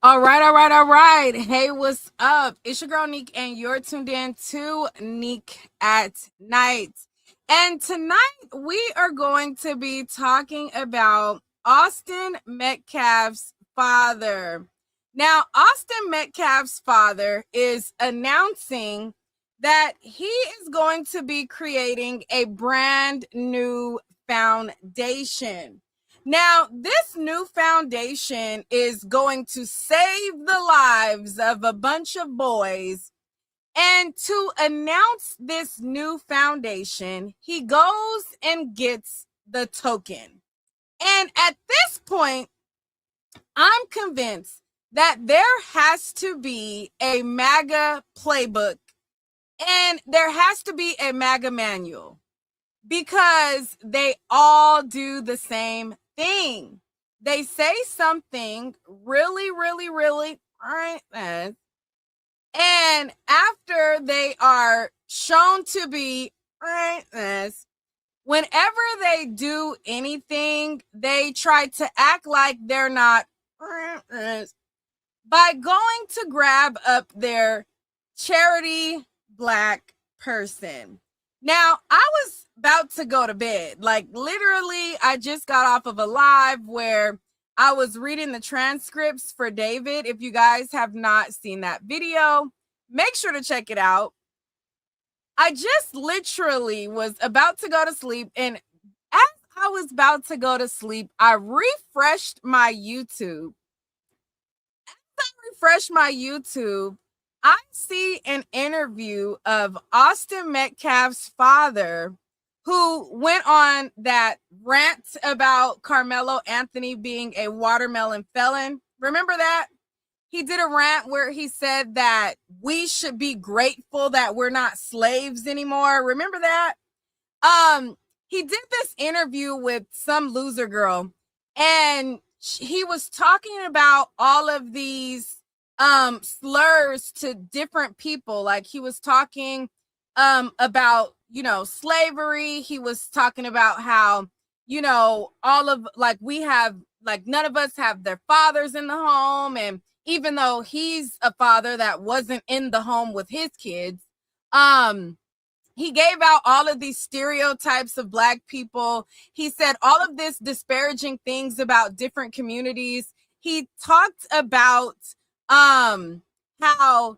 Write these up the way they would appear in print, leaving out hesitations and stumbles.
All right. Hey, what's up? It's your girl Neek, and you're tuned in to Neek at Night. And tonight we are going to be talking about Austin Metcalf's father. Now, Austin Metcalf's father is announcing that he is going to be creating a brand new foundation. Now, this new foundation is going to save the lives of a bunch of boys. And to announce this new foundation, he goes and gets the token. And at this point, I'm convinced that there has to be a MAGA playbook and there has to be a MAGA manual because they all do the same thing. They say something really and after they are shown to be whenever they do anything, they try to act like they're not by going to grab up their charity black person. Now, I was about to go to bed. Like, literally, I just got off of a live where I was reading the transcripts for David. If you guys have not seen that video, make sure to check it out. I just literally was about to go to sleep. And as I was about to go to sleep, I refreshed my YouTube. I see an interview of Austin Metcalf's father who went on that rant about Carmelo Anthony being a watermelon felon. Remember that? He did a rant where he said that we should be grateful that we're not slaves anymore. Remember that? He did this interview with some loser girl, and he was talking about all of these slurs to different people. Like, he was talking about, slavery. He was talking about how, all of, like, we have, like, none of us have their fathers in the home. And even though he's a father that wasn't in the home with his kids, he gave out all of these stereotypes of Black people. He said all of this disparaging things about different communities. He talked about how,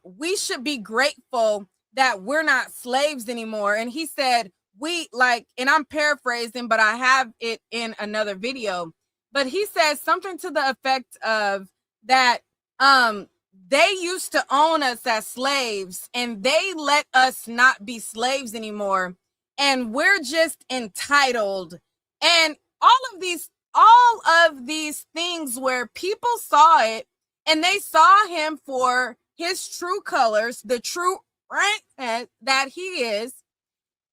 we should be grateful that we're not slaves anymore. And he said, and I'm paraphrasing, but I have it in another video, but he says something to the effect of that, they used to own us as slaves and they let us not be slaves anymore. And we're just entitled. And all of these things where people saw it and they saw him for his true colors, the true that he is.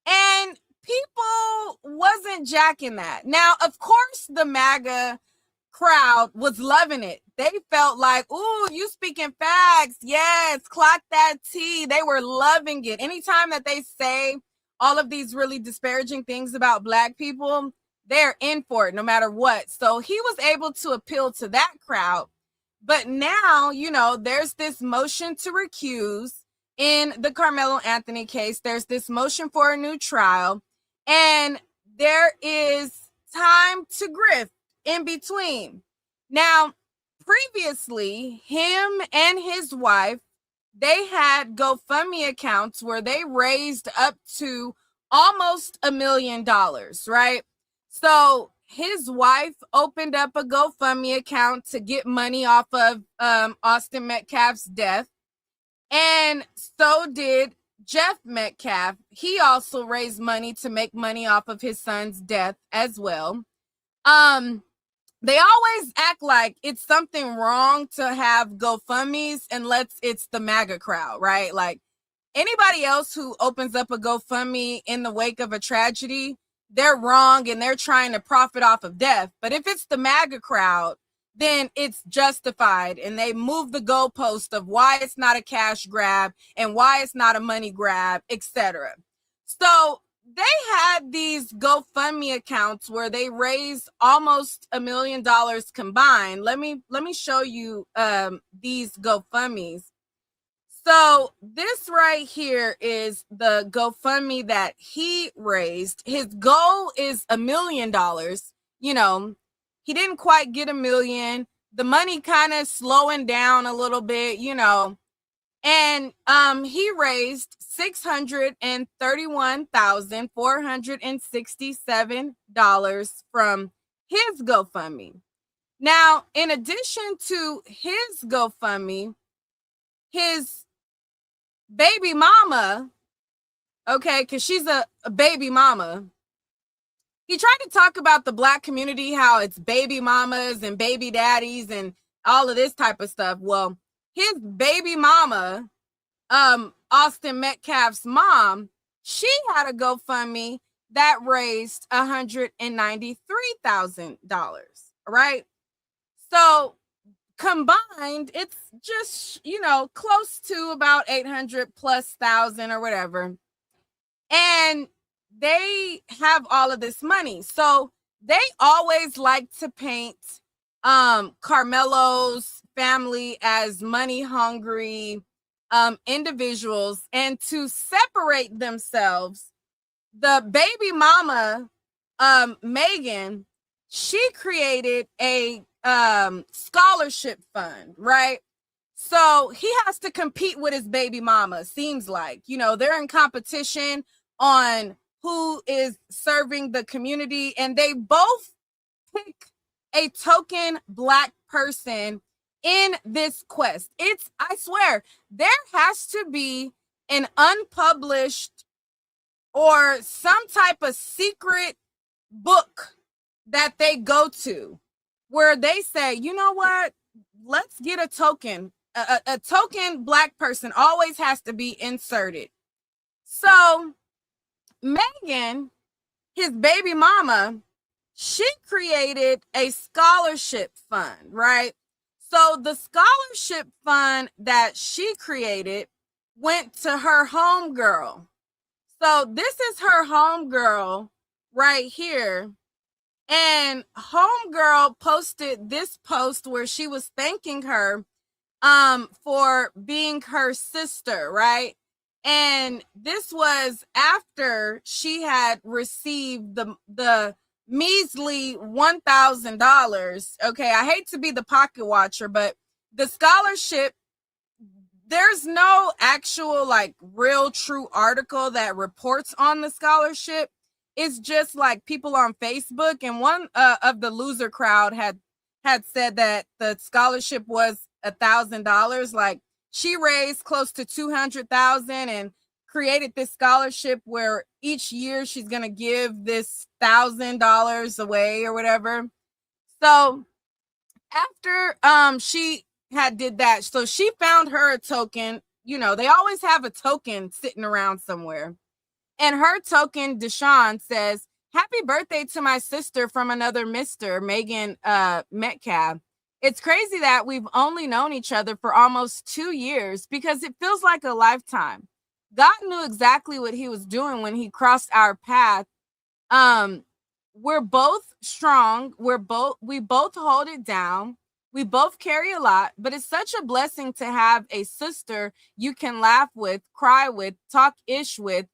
And people wasn't jacking that. Now, of course, the MAGA crowd was loving it. They felt like, ooh, you speaking facts. Yes, clock that T. They were loving it. Anytime that they say all of these really disparaging things about Black people, they're in for it no matter what. So he was able to appeal to that crowd. But now, there's this motion to recuse in the Carmelo Anthony case. There's this motion for a new trial. And there is time to grift in between. Now, previously, him and his wife, they had GoFundMe accounts where they raised up to almost $1 million, right? So his wife opened up a GoFundMe account to get money off of Austin Metcalf's death. And so did Jeff Metcalf. He also raised money to make money off of his son's death as well. They always act like it's something wrong to have GoFundMes unless it's the MAGA crowd, right? Like, anybody else who opens up a GoFundMe in the wake of a tragedy, they're wrong and they're trying to profit off of death. But if it's the MAGA crowd, then it's justified, and they move the goalpost of why it's not a cash grab and why it's not a money grab, etc. So they had these GoFundMe accounts where they raised almost $1 million combined. Let me show you these GoFundMes. So this right here is the GoFundMe that he raised. His goal is $1 million. You know, he didn't quite get 1 million. The money kind of slowing down a little bit, you know. And he raised $631,467 from his GoFundMe. Now, in addition to his GoFundMe, his baby mama, okay, because she's a baby mama. He tried to talk about the Black community, how it's baby mamas and baby daddies and all of this type of stuff. Well, his baby mama, Austin Metcalf's mom, she had a GoFundMe that raised $193,000, right? So combined, it's just, you know, close to about 800 plus thousand or whatever. And they have all of this money. So they always like to paint Carmelo's family as money hungry individuals, and to separate themselves, the baby mama, Megan, she created a scholarship fund, right? So he has to compete with his baby mama, seems like. You know, they're in competition on who is serving the community, and they both pick a token Black person in this quest. I swear, there has to be an unpublished or some type of secret book that they go to where they say, you know what, let's get a token. A token Black person always has to be inserted. So Megan, his baby mama, she created a scholarship fund, right? So the scholarship fund that she created went to her homegirl. So this is her homegirl right here. And homegirl posted this post where she was thanking her for being her sister, right? And this was after she had received the measly $1,000. Okay, I hate to be the pocket watcher, but the scholarship, there's no actual like real true article that reports on the scholarship. It's just like people on Facebook, and one of the loser crowd had said that the scholarship was $1,000. Like, she raised close to 200,000 and created this scholarship where each year she's going to give this $1,000 away or whatever. So after she had did that, so she found her a token. You know, they always have a token sitting around somewhere. And her token, Deshawn, says, "Happy birthday to my sister from another Mr. Megan Metcalf. It's crazy that we've only known each other for almost 2 years because it feels like a lifetime. God knew exactly what he was doing when he crossed our path. We're both strong. We both hold it down. We both carry a lot, but it's such a blessing to have a sister you can laugh with, cry with, talk ish with,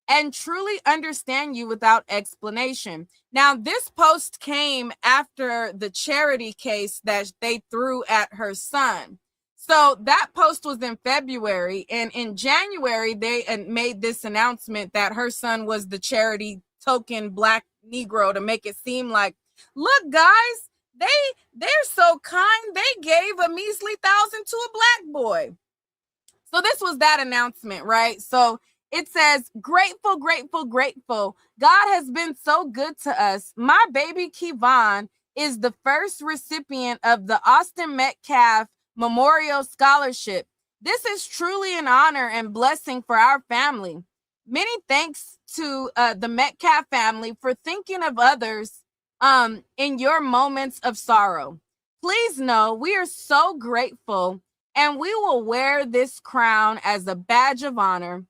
and truly understand you without explanation." Now, this post came after the charity case that they threw at her son. So that post was in February, and in January, they made this announcement that her son was the charity token Black Negro to make it seem like, look, guys, they're so kind. They gave a measly $1,000 to a Black boy. So this was that announcement, right? So it says, "Grateful, grateful, grateful. God has been so good to us. My baby Kevon is the first recipient of the Austin Metcalf Memorial Scholarship. This is truly an honor and blessing for our family. Many thanks to the Metcalf family for thinking of others in your moments of sorrow. Please know we are so grateful, and we will wear this crown as a badge of honor.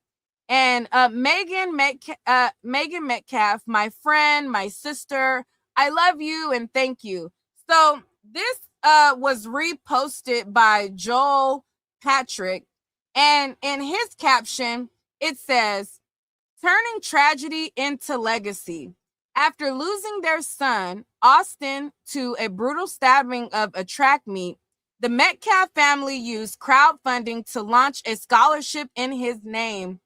And Megan Metcalf, my friend, my sister, I love you and thank you. So this was reposted by Joel Patrick, and in his caption it says, "Turning tragedy into legacy. After losing their son, Austin, to a brutal stabbing of a track meet, the Metcalf family used crowdfunding to launch a scholarship in his name,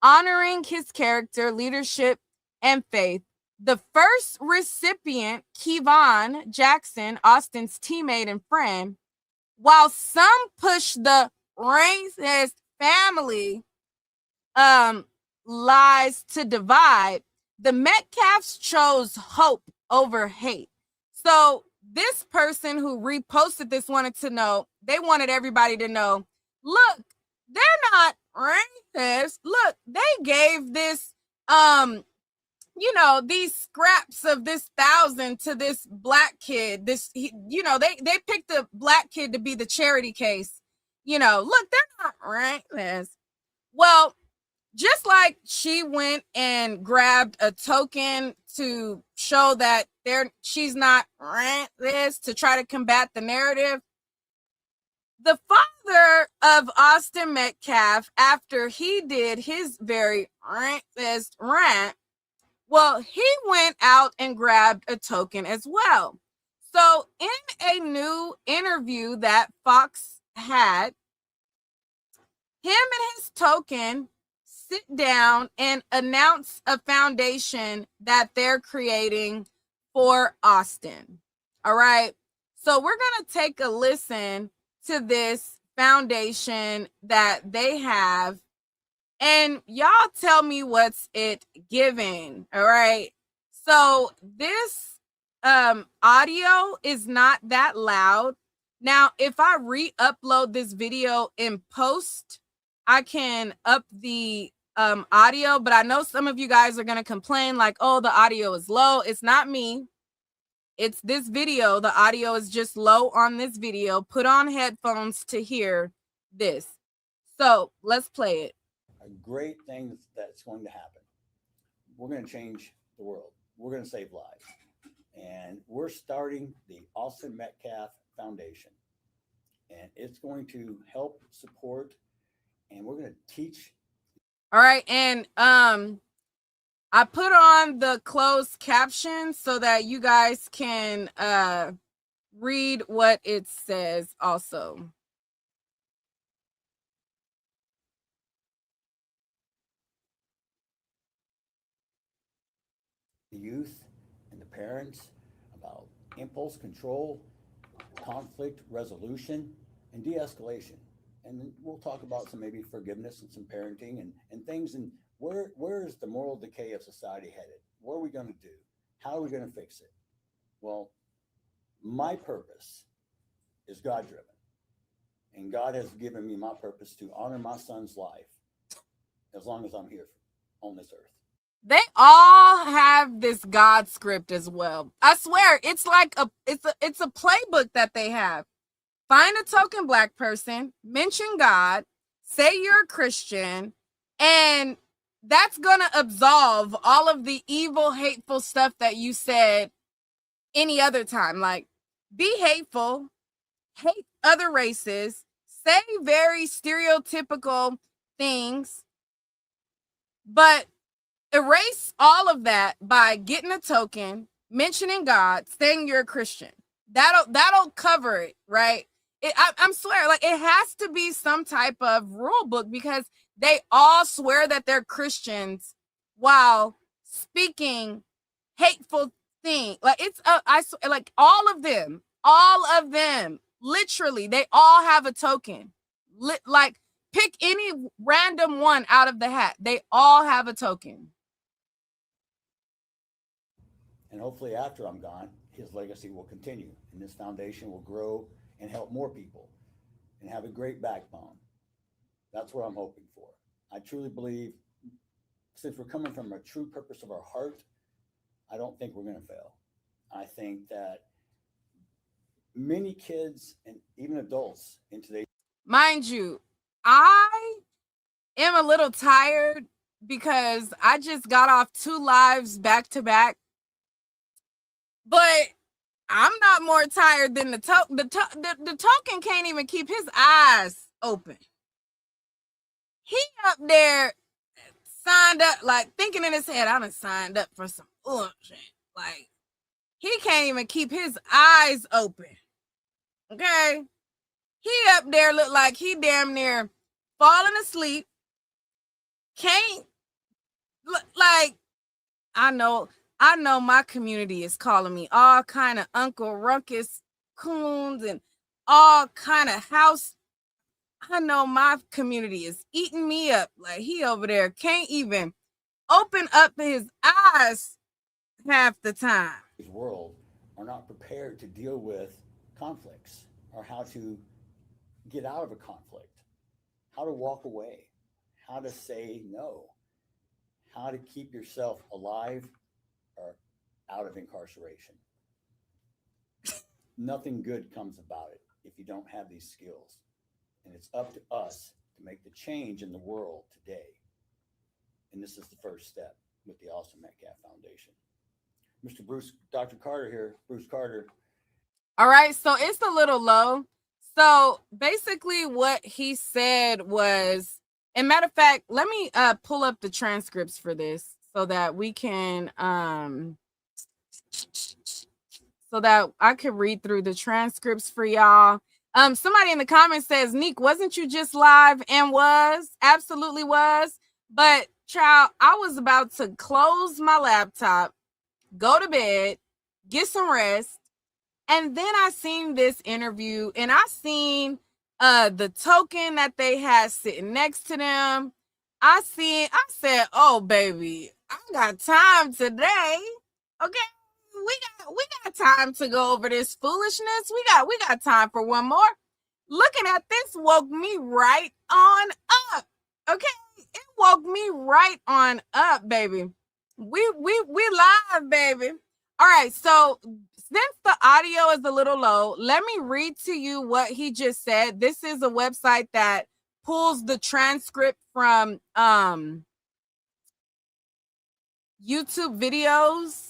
honoring his character, leadership, and faith. The first recipient, Kevon Jackson, Austin's teammate and friend, while some push the racist family lies to divide, the Metcalfs chose hope over hate." So this person who reposted this wanted to know, they wanted everybody to know, look, they're not racist. Look, they gave this these scraps of this 1,000 to this black kid. They picked a black kid to be the charity case. Look, they're not racist. Well, just like she went and grabbed a token to show that she's not racist, to try to combat the narrative, the father of Austin Metcalf, after he did his very racist rant, well, he went out and grabbed a token as well. So in a new interview that Fox had, him and his token sit down and announce a foundation that they're creating for Austin. All right. So we're going to take a listen to this foundation that they have, and y'all tell me what's it giving. All right. So this audio is not that loud. Now, if I re-upload this video in post, I can up the audio, but I know some of you guys are going to complain like, oh, the audio is low. It's not me. It's this video. The audio is just low on this video. Put on headphones to hear this. So let's play it. A great thing that's going to happen. We're going to change the world. We're going to save lives. And we're starting the Austin Metcalf Foundation. And it's going to help support, and we're going to teach. All right. And I put on the closed caption so that you guys can read what it says also. The youth and the parents about impulse control, conflict resolution, and de-escalation. And we'll talk about some maybe forgiveness and some parenting and things. And where is the moral decay of society headed? What are we going to do? How are we going to fix it? Well, my purpose is God driven. And God has given me my purpose to honor my son's life as long as I'm here on this earth. They all have this God script as well. I swear, it's like it's a playbook that they have. Find a token black person, mention God, say you're a Christian, and that's gonna absolve all of the evil, hateful stuff that you said any other time. Like, be hateful, hate other races, say very stereotypical things, but erase all of that by getting a token, mentioning God, saying you're a Christian. That'll cover it, right? I'm swear, like, it has to be some type of rule book, because they all swear that they're Christians while speaking hateful things. Like, it's like all of them, literally, they all have a token. Like, pick any random one out of the hat. They all have a token. And hopefully after I'm gone, his legacy will continue and this foundation will grow and help more people and have a great backbone. That's what I'm hoping for. I truly believe, since we're coming from a true purpose of our heart, I don't think we're going to fail. I think that many kids and even adults in today's... Mind you, I am a little tired because I just got off 2 lives back to back. But I'm not more tired than the token can't even keep his eyes open. He up there signed up, like thinking in his head, I done signed up for some shit. Like, he can't even keep his eyes open. Okay? He up there look like he damn near falling asleep. Can't look like, I know my community is calling me all kind of Uncle Ruckus coons and all kind of house. I know my community is eating me up. Like, he over there can't even open up his eyes half the time. World are not prepared to deal with conflicts or how to get out of a conflict, how to walk away, how to say no, how to keep yourself alive or out of incarceration. Nothing good comes about it if you don't have these skills. And it's up to us to make the change in the world today. And this is the first step with the Austin Metcalf Foundation. Mr. Bruce, Dr. Carter here, Bruce Carter. All right, so it's a little low. So basically what he said was, and matter of fact, let me pull up the transcripts for this so that we can so that I could read through the transcripts for y'all. Somebody in the comments says, Neek, wasn't you just live? And was, absolutely was. But child, I was about to close my laptop, go to bed, get some rest. And then I seen this interview and I seen the token that they had sitting next to them. I said, oh baby, I got time today. Okay. We got time to go over this foolishness. We got time for one more. Looking at this woke me right on up. Okay. It woke me right on up, baby. We live, baby. All right, so since the audio is a little low, let me read to you what he just said. This is a website that pulls the transcript from YouTube videos.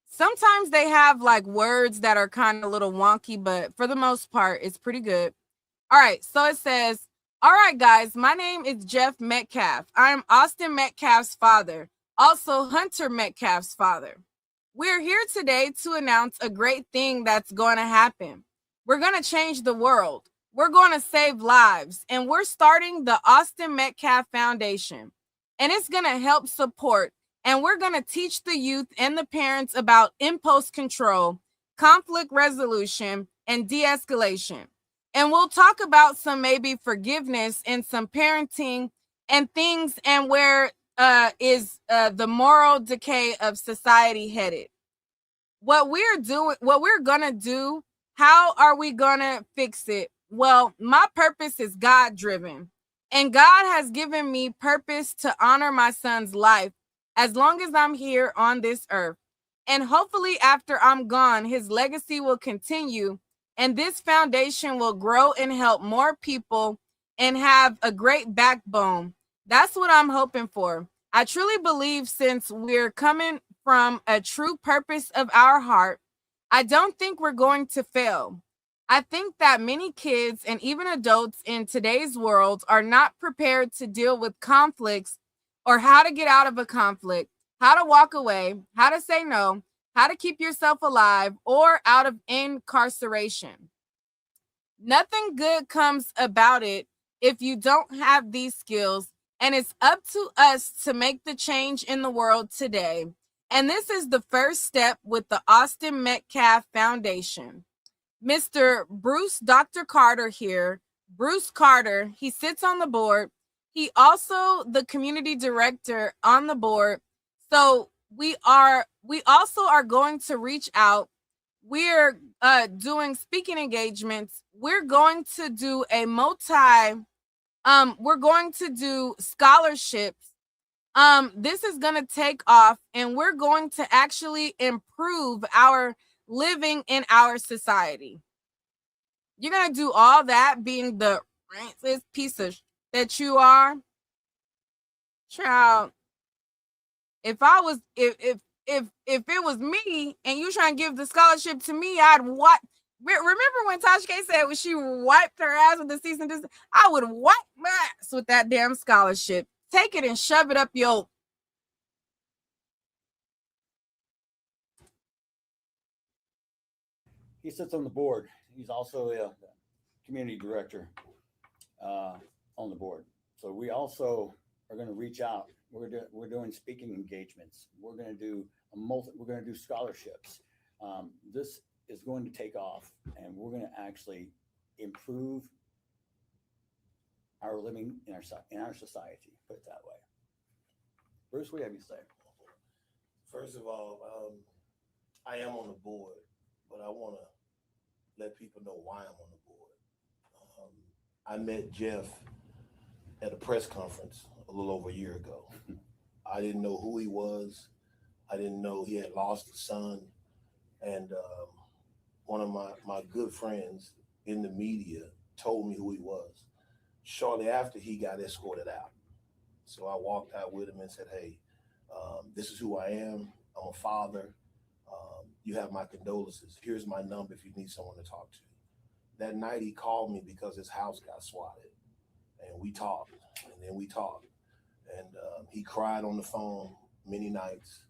Sometimes they have like words that are kind of a little wonky, but for the most part, it's pretty good. All right, so it says, all right, guys, my name is Jeff Metcalf. I'm Austin Metcalf's father, also Hunter Metcalf's father. We're here today to announce a great thing that's going to happen. We're going to change the world. We're going to save lives. And we're starting the Austin Metcalf Foundation. And it's going to help support. And we're going to teach the youth and the parents about impulse control, conflict resolution, and de-escalation. And we'll talk about some maybe forgiveness and some parenting and things, and where is the moral decay of society headed. What we're gonna do, how are we gonna fix it? Well, my purpose is God driven, and God has given me purpose to honor my son's life as long as I'm here on this earth. And hopefully after I'm gone, his legacy will continue, and this foundation will grow and help more people and have a great backbone. That's what I'm hoping for. I truly believe, since we're coming from a true purpose of our heart, I don't think we're going to fail. I think that many kids and even adults in today's world are not prepared to deal with conflicts, or how to get out of a conflict, how to walk away, how to say no, how to keep yourself alive or out of incarceration. Nothing good comes about it if you don't have these skills, and it's up to us to make the change in the world today. And this is the first step with the Austin Metcalf Foundation. Mr. Bruce Dr. Carter here, Bruce Carter, he sits on the board. He also the community director on the board. So we also are going to reach out. We're doing speaking engagements. We're going to do we're going to do scholarships. This is going to take off, and we're going to actually improve our living in our society. You're going to do all that being the racist piece of that you are. Child, if I was if it was me and you trying to give the scholarship to me, I'd what? Remember when Tasha K said when she wiped her ass with the cease and desist? I would wipe my ass with that damn scholarship. Take it and shove it up your. He sits on the board. He's also a community director on the board. So we also are going to reach out. We're doing speaking engagements. We're going to do we're going to do scholarships. This is going to take off, and we're going to actually improve our living in our society. Put it that way. Bruce, what do you have to say? First of all, I am on the board, but I want to let people know why I'm on the board. I met Jeff at a press conference a little over a year ago. I didn't know who he was. I didn't know he had lost a son. And one of my good friends in the media told me who he was. Shortly after, he got escorted out. So I walked out with him and said, hey, this is who I am. I'm a father. You have my condolences. Here's my number if you need someone to talk to. That night he called me because his house got swatted. And we talked, and then we talked. And he cried on the phone many nights.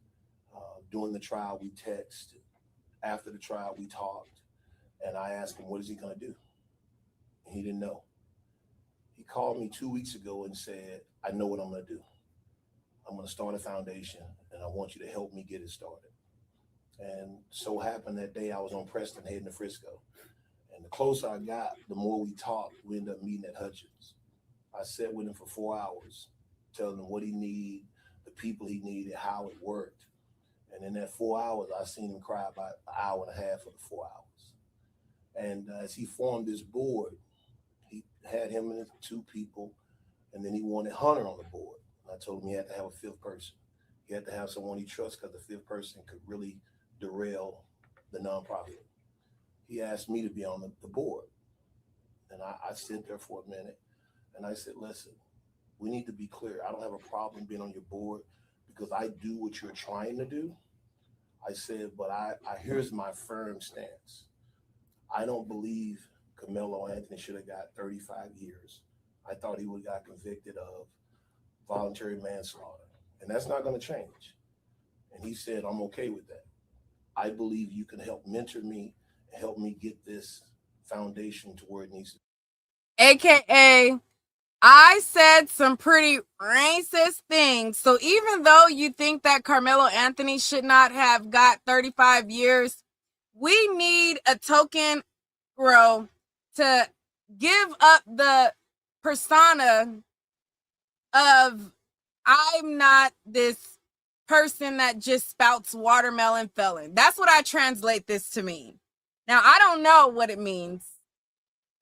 During the trial, we texted. After the trial, we talked. And I asked him, what is he going to do? And he didn't know. He called me 2 weeks ago and said, I know what I'm going to do. I'm going to start a foundation, and I want you to help me get it started. And so happened that day I was on Preston heading to Frisco. And the closer I got, the more we talked. We ended up meeting at Hutchins. I sat with him for 4 hours, telling him what he needed, the people he needed, how it worked. And in that 4 hours, I seen him cry about an hour and a half of the 4 hours. And as he formed this board, he had him and 2 people, and then he wanted Hunter on the board. And I told him he had to have a 5th person. He had to have someone he trusts because the 5th person could really derail the nonprofit. He asked me to be on the board. And I sit there for a minute, and I said, listen, we need to be clear. I don't have a problem being on your board because I do what you're trying to do. I said, but here's my firm stance. I don't believe Carmelo Anthony should have got 35 years. I thought he would have got convicted of voluntary manslaughter. And that's not going to change. And he said, I'm okay with that. I believe you can help mentor me and help me get this foundation to where it needs to be. AKA, I said some pretty racist things. So even though you think that Carmelo Anthony should not have got 35 years, we need a token bro to give up the persona of I'm not this person that just spouts watermelon felon. That's what I translate this to mean. Now, I don't know what it means.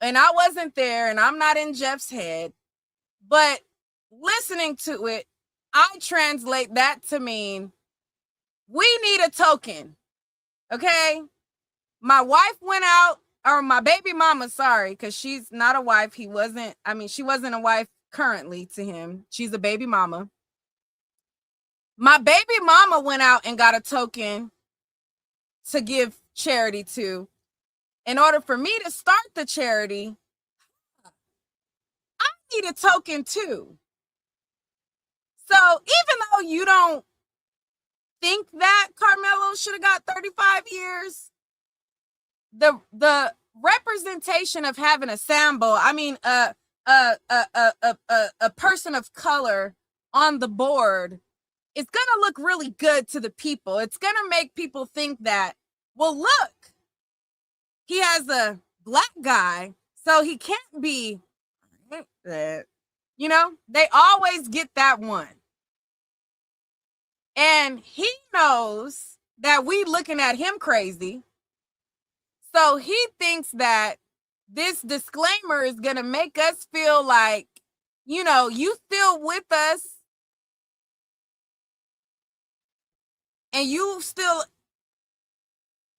And I wasn't there, and I'm not in Jeff's head. But listening to it, I translate that to mean we need a token. Okay? My wife went out, or my baby mama, sorry, because she's not a wife. She wasn't a wife currently to him. She's a baby mama. My baby mama went out and got a token to give charity to. In order for me to start the charity, I need a token too. So even though you don't think that Carmelo should have got 35 years, the representation of having a Sambo, a person of color on the board, it's gonna look really good to the people. It's gonna make people think that, well, look, he has a black guy, so he can't be that. You know, they always get that one. And he knows that we looking at him crazy. So he thinks that this disclaimer is going to make us feel like, you know, you still with us and you still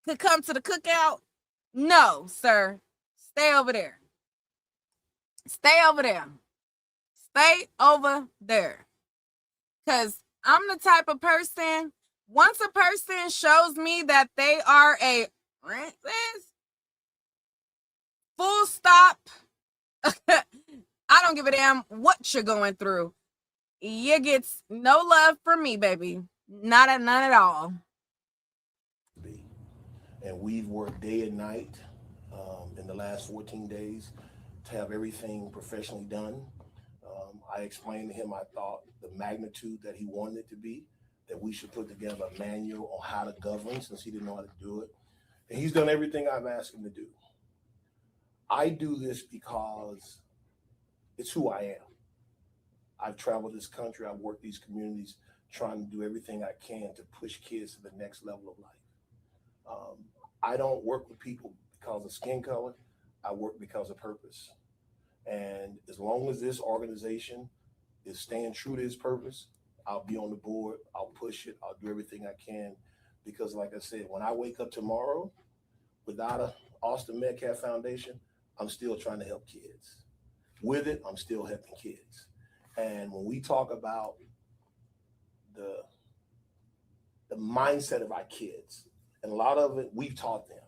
could come to the cookout. No, sir. Stay over there. Stay over there. Stay over there. Because I'm the type of person, once a person shows me that they are a full stop, I don't give a damn what you're going through. You get no love from me, baby. None at all. And we've worked day and night in the last 14 days to have everything professionally done. I explained to him I thought the magnitude that he wanted it to be, that we should put together a manual on how to govern since he didn't know how to do it. And he's done everything I've asked him to do. I do this because it's who I am. I've traveled this country, I've worked these communities, trying to do everything I can to push kids to the next level of life. I don't work with people because of skin color. I work because of purpose. And as long as this organization is staying true to its purpose, I'll be on the board. I'll push it. I'll do everything I can. Because like I said, when I wake up tomorrow without a Austin Metcalf Foundation, I'm still trying to help kids. With it, I'm still helping kids. And when we talk about the mindset of our kids, and a lot of it, we've taught them.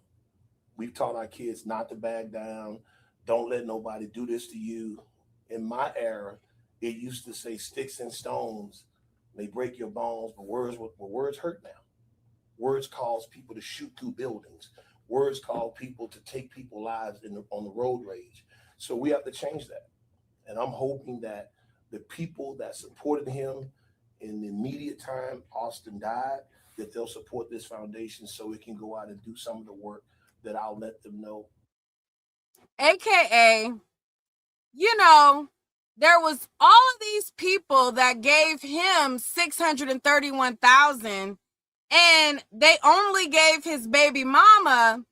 We've taught our kids not to back down. Don't let nobody do this to you. In my era, it used to say sticks and stones may break your bones, but words hurt now. Words cause people to shoot through buildings. Words cause people to take people's lives on the road rage. So we have to change that. And I'm hoping that the people that supported him in the immediate time Austin died, that they'll support this foundation so it can go out and do some of the work that I'll let them know. AKA, there was all of these people that gave him $631,000, and they only gave his baby mama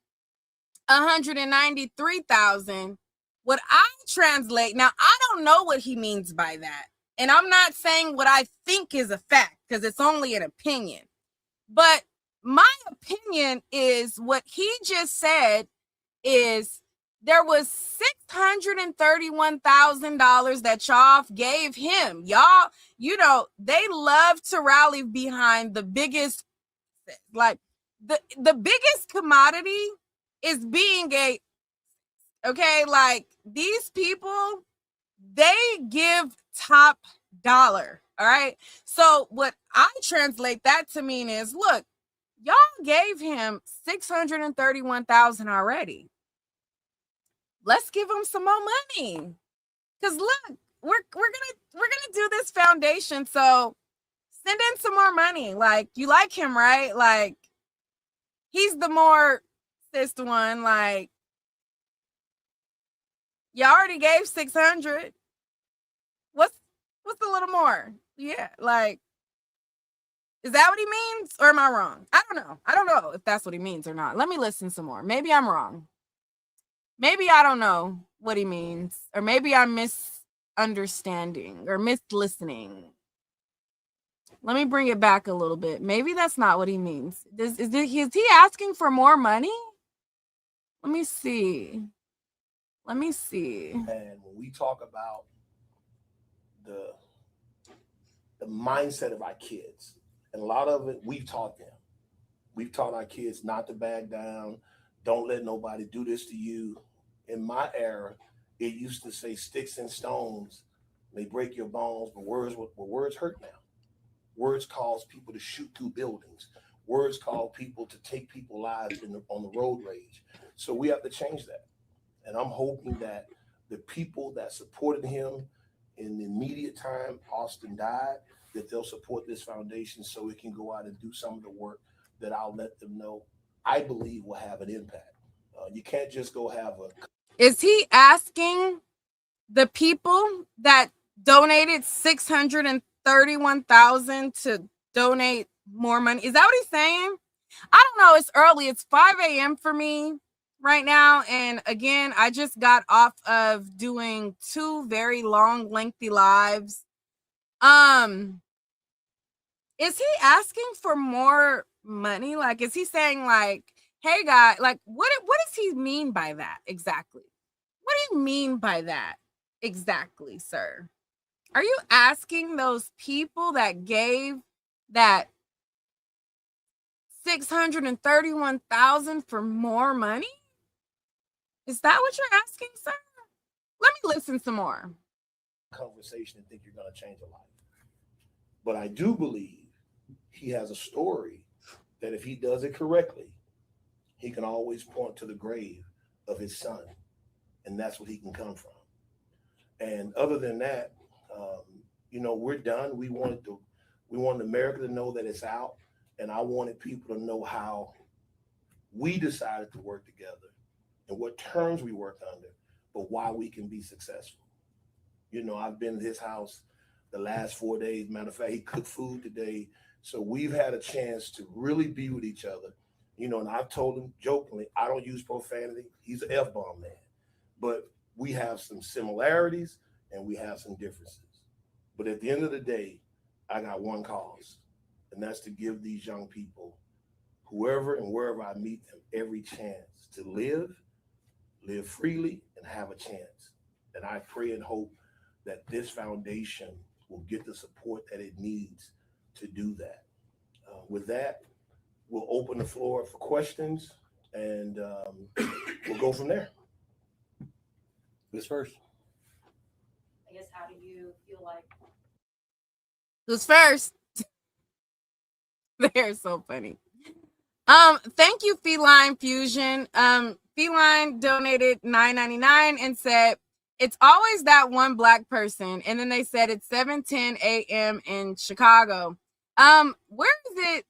$193,000. What I translate, now I don't know what he means by that. And I'm not saying what I think is a fact, because it's only an opinion. But my opinion is what he just said is there was $631,000 that y'all gave him. Y'all, they love to rally behind the biggest, like the biggest commodity is being like these people, they give top dollar. All right. So what I translate that to mean is, look, y'all gave him $631,000 already. Let's give him some more money. Cause look, we're gonna do this foundation. So send in some more money. Like, you like him, right? Like, he's the more cis one. Like, you already gave 600. What's a little more? Yeah, like, is that what he means, or am I wrong? I don't know if that's what he means or not. Let me listen some more. Maybe I'm wrong. Maybe I don't know what he means, or maybe I'm misunderstanding or mislistening. Let me bring it back a little bit. Maybe that's not what he means. Is he asking for more money? Let me see. And when we talk about the mindset of our kids, and a lot of it, we've taught them. We've taught our kids not to back down. Don't let nobody do this to you. In my era, it used to say sticks and stones may break your bones, but words hurt now. Words cause people to shoot through buildings. Words cause people to take people's lives on the road rage. So we have to change that. And I'm hoping that the people that supported him in the immediate time Austin died, that they'll support this foundation so it can go out and do some of the work that I'll let them know I believe will have an impact. You can't just go have a... Is he asking the people that donated $631,000 to donate more money? Is that what he's saying? I don't know. It's early. It's 5 a.m. for me right now. And again, I just got off of doing 2 very long, lengthy lives. Is he asking for more money? Like, is he saying, like, hey, guy, like, what does he mean by that exactly? What do you mean by that exactly, sir? Are you asking those people that gave that $631,000 for more money? Is that what you're asking, sir? Let me listen some more. Conversation and think you're going to change a life. But I do believe he has a story that if he does it correctly, he can always point to the grave of his son, and that's what he can come from. And other than that, we're done. We wanted America to know that it's out, and I wanted people to know how we decided to work together and what terms we worked under, but why we can be successful. I've been to his house the last 4 days. Matter of fact, he cooked food today. So we've had a chance to really be with each other. And I've told him jokingly, I don't use profanity. He's an F-bomb man. But we have some similarities and we have some differences. But at the end of the day, I got one cause, and that's to give these young people, whoever and wherever I meet them, every chance to live freely, and have a chance. And I pray and hope that this foundation will get the support that it needs to do that. With that, we'll open the floor for questions, and we'll go from there. Who's first? I guess, how do you feel like? Who's first? They're so funny. Thank you, Feline Fusion. Feline donated $9.99 and said, it's always that one black person. And then they said it's 7:10 a.m. in Chicago. Where is it?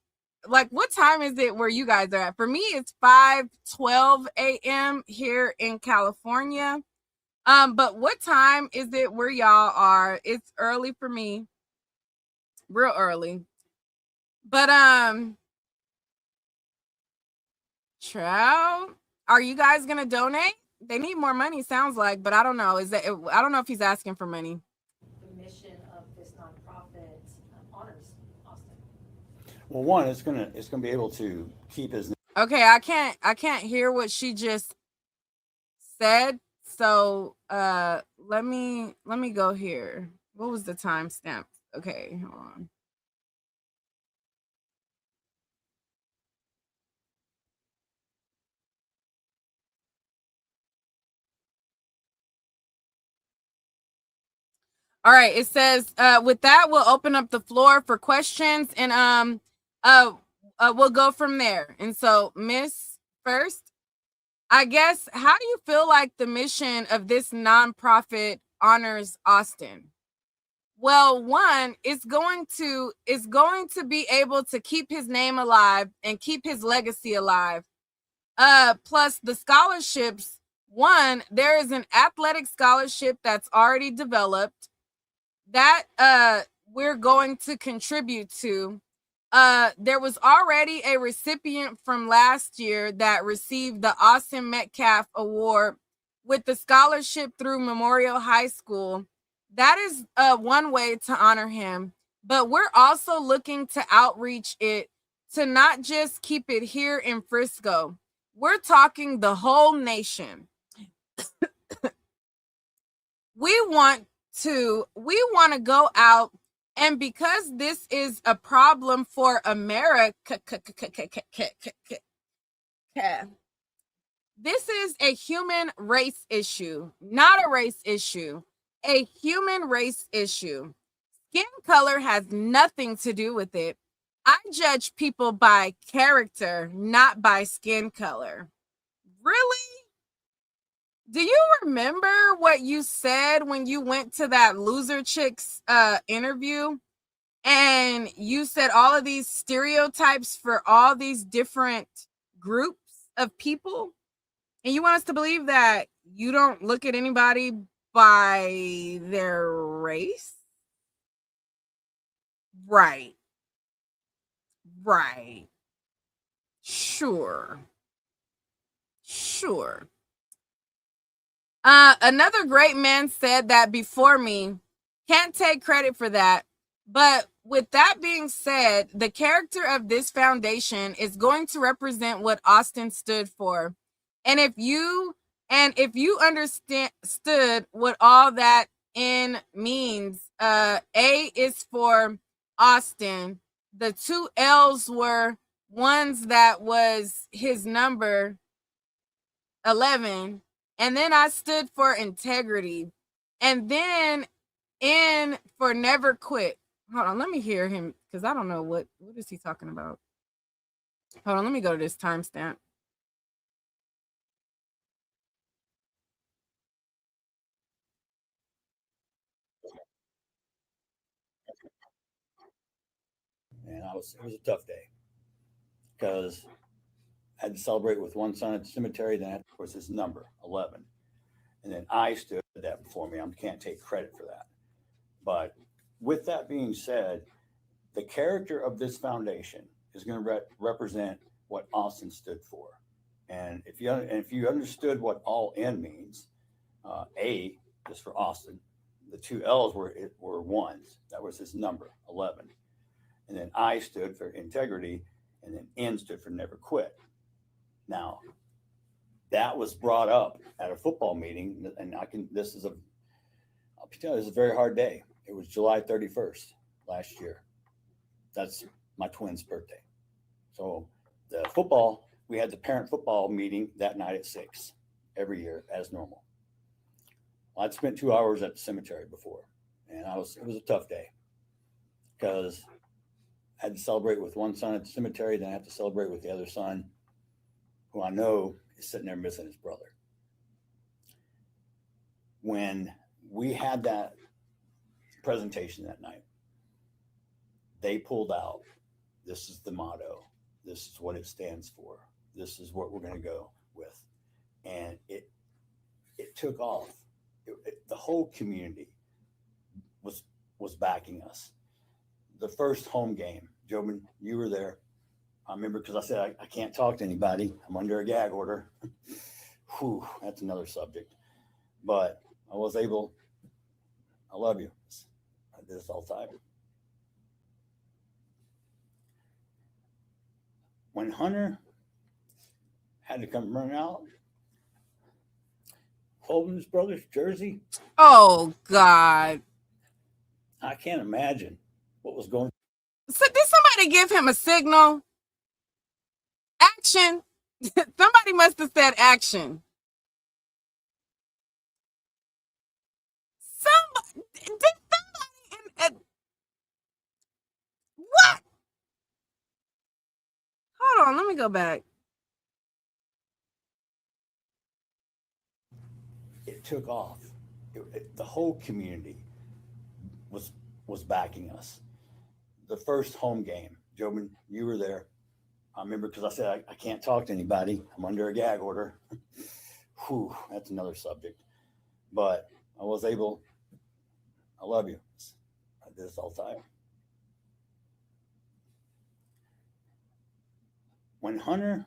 Like, what time is it where you guys are at? For me, it's 5:12 a.m. here in California. But what time is it where y'all are? It's early for me. Real early. But Trout, are you guys gonna donate? They need more money, sounds like, but I don't know. I don't know if he's asking for money. The mission of this nonprofit honors Austin. Well, one, it's gonna be able to keep his. Okay, I can't hear what she just said. So let me go here. What was the timestamp? Okay, hold on. All right, it says with that we'll open up the floor for questions, and we'll go from there. And so, Miss First, I guess, how do you feel like the mission of this nonprofit honors Austin? Well, one, it's going to be able to keep his name alive and keep his legacy alive. Plus the scholarships. One, there is an athletic scholarship that's already developed that we're going to contribute to. There was already a recipient from last year that received the Austin Metcalf Award with the scholarship through Memorial High School. That is one way to honor him. But we're also looking to outreach it to not just keep it here in Frisco. We're talking the whole nation. We want to go out, and because this is a problem for America, this is a human race issue, not a race issue, a human race issue. Skin color has nothing to do with it. I judge people by character, not by skin color. Really? Do you remember what you said when you went to that Loser Chicks interview? And you said all of these stereotypes for all these different groups of people? And you want us to believe that you don't look at anybody by their race? Right. Right. Sure. Another great man said that before me. Can't take credit for that. But with that being said, the character of this foundation is going to represent what Austin stood for. And if you understood what all that N means. A is for Austin. The 2 L's were ones that was his number 11. And then I stood for integrity. And then N for never quit. Hold on, let me hear him because I don't know what is he talking about. Hold on, let me go to this timestamp. And it was a tough day because I had to celebrate with one son at the cemetery. Then, of course, his number 11, and then I stood that before me. I can't take credit for that. But with that being said, the character of this foundation is going to represent what Austin stood for. And if you understood what all N means, A is for Austin. The 2 L's were ones. That was his number 11. And then I stood for integrity, and then N stood for never quit. Now, that was brought up at a football meeting, and I'll tell you, this is a very hard day. It was July 31st last year. That's my twin's birthday. So we had the parent football meeting that night at 6 every year as normal. Well, I'd spent 2 hours at the cemetery before, and it was a tough day because I had to celebrate with one son at the cemetery. Then I had to celebrate with the other son, who I know is sitting there missing his brother. When we had that presentation that night, they pulled out, this is the motto. This is what it stands for. This is what we're going to go with. And it took off. The whole community was backing us. The first home game, Jobin, you were there. I remember because I said, I can't talk to anybody. I'm under a gag order. Whew, that's another subject. But I was able, I love you. I did this all the time. When Hunter had to come run out, holding his brother's jersey. Oh, God. I can't imagine what was going on. So did somebody give him a signal? Action. Somebody must have said action. What? Hold on, let me go back. It took off. The whole community was backing us. The first home game, Jobin, you were there. I remember because I said, I can't talk to anybody. I'm under a gag order. Whew, that's another subject. But I was able, I love you. I did this all the time. When Hunter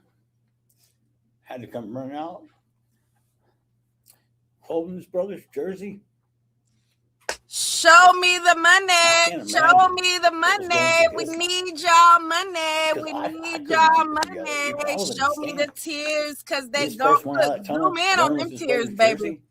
had to come run out, holding his brother's jersey. Show me the money. Show me the money. We need y'all money. We need y'all money. Show me the tears because they don't zoom in on them tears, baby.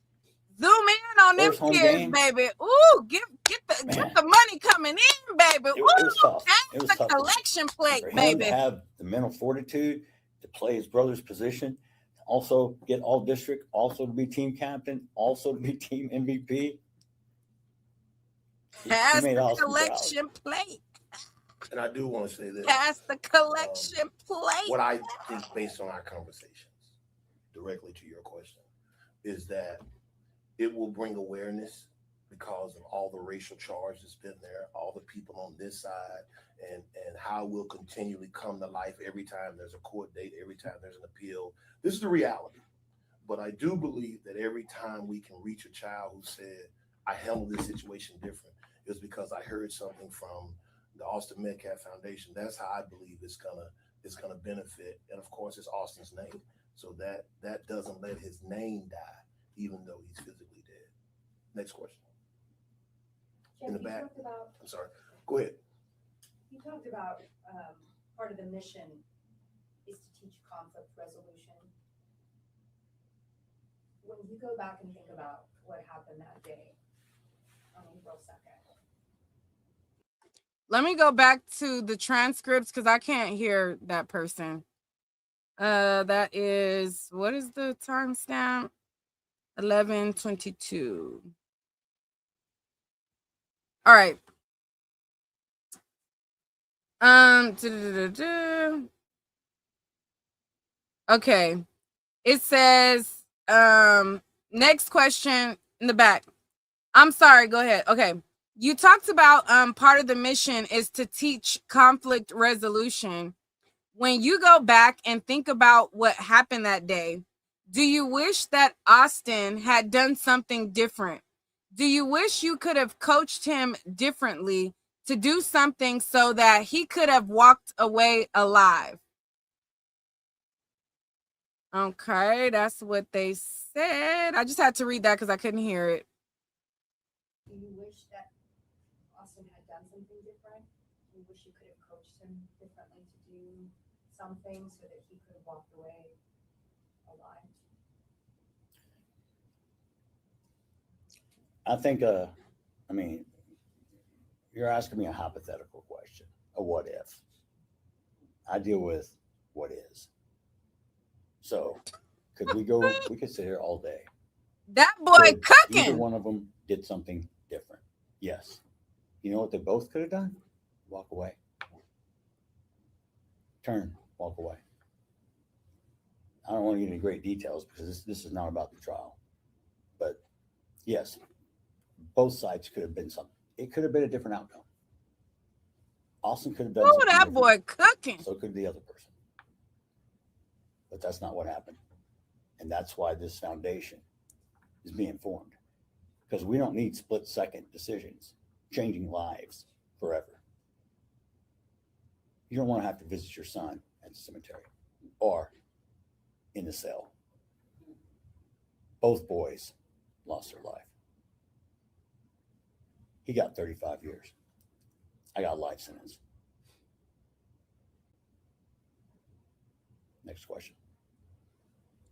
Zoom in on them tears, baby. Ooh, get the money coming in, baby. Ooh, that's the collection plate, baby. To have the mental fortitude to play his brother's position, also get all district, also to be team captain, also to be team MVP. Pass the collection plate. And I do want to say this. Pass the collection plate. What I think, based on our conversations, directly to your question, is that it will bring awareness because of all the racial charge that's been there, all the people on this side, and how it will continually come to life every time there's a court date, every time there's an appeal. This is the reality. But I do believe that every time we can reach a child who said, I handled this situation different, is because I heard something from the Austin Metcalf Foundation. That's how I believe it's gonna benefit. And of course, it's Austin's name. So that doesn't let his name die, even though he's physically dead. Next question. Jeff, In the back. I'm sorry. Go ahead. You talked about part of the mission is to teach conflict resolution. When you go back and think about what happened that day, on April 2nd. Let me go back to the transcripts because I can't hear that person. That is, what is the timestamp? 11:22. All right. Okay. It says, next question in the back. I'm sorry, go ahead. Okay. You talked about part of the mission is to teach conflict resolution. When you go back and think about what happened that day, do you wish that Austin had done something different? Do you wish you could have coached him differently to do something so that he could have walked away alive? Okay, that's what they said. I just had to read that because I couldn't hear it. Do you wish that Austin had done something different? Do you wish you could have coached him differently to do something so that he could have walked away alive? I think, I mean, you're asking me a hypothetical question, a what if. I deal with what is. So could we could sit here all day. That boy Could either cooking. one of them did something different? Yes. You know what they both could have done? Walk away. Turn, walk away. I don't want to get into great details because this is not about the trial. But yes, both sides could have been something. It could have been a different outcome. Austin could have done something that different. boy cooking. So could the other person. But that's not what happened. And that's why this foundation is being formed. Because we don't need split-second decisions, changing lives forever. You don't want to have to visit your son at the cemetery or in the cell. Both boys lost their life. He got 35 years. I got a life sentence. Next question.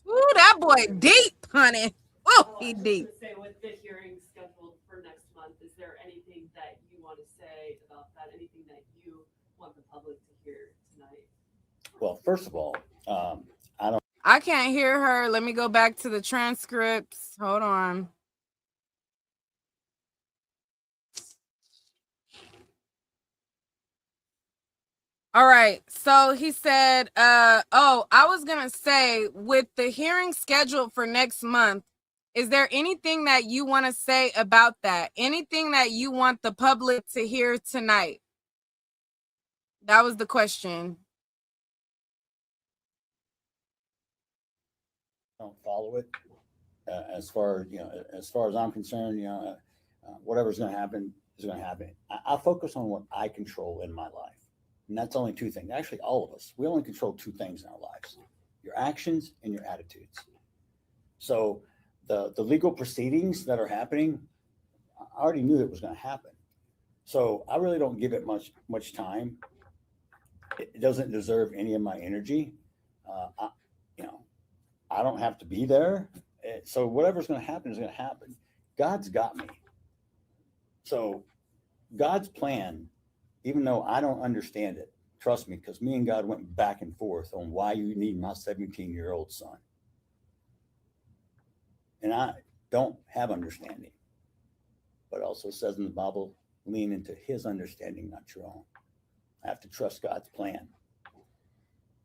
Ooh, that boy deep, honey. Oh, he I was just deep. gonna say, with the hearing scheduled for next month, is there anything that you want to say about that? Anything that you want the public to hear tonight? Well, first of all, I can't hear her. Let me go back to the transcripts. Hold on. All right. So he said, I was going to say, with the hearing scheduled for next month, is there anything that you want to say about that? Anything that you want the public to hear tonight? That was the question. don't follow it. As far as I'm concerned, whatever's going to happen is going to happen. I focus on what I control in my life, and that's only two things. Actually, all of us, we only control two things in our lives: your actions and your attitudes. So the legal proceedings that are happening, I already knew it was going to happen. So I really don't give it much time. It doesn't deserve any of my energy. I don't have to be there. So whatever's going to happen is going to happen. God's got me. So God's plan, even though I don't understand it, trust me, because me and God went back and forth on why you need my 17-year-old son. And I don't have understanding. But also says in the Bible, lean into his understanding, not your own. I have to trust God's plan.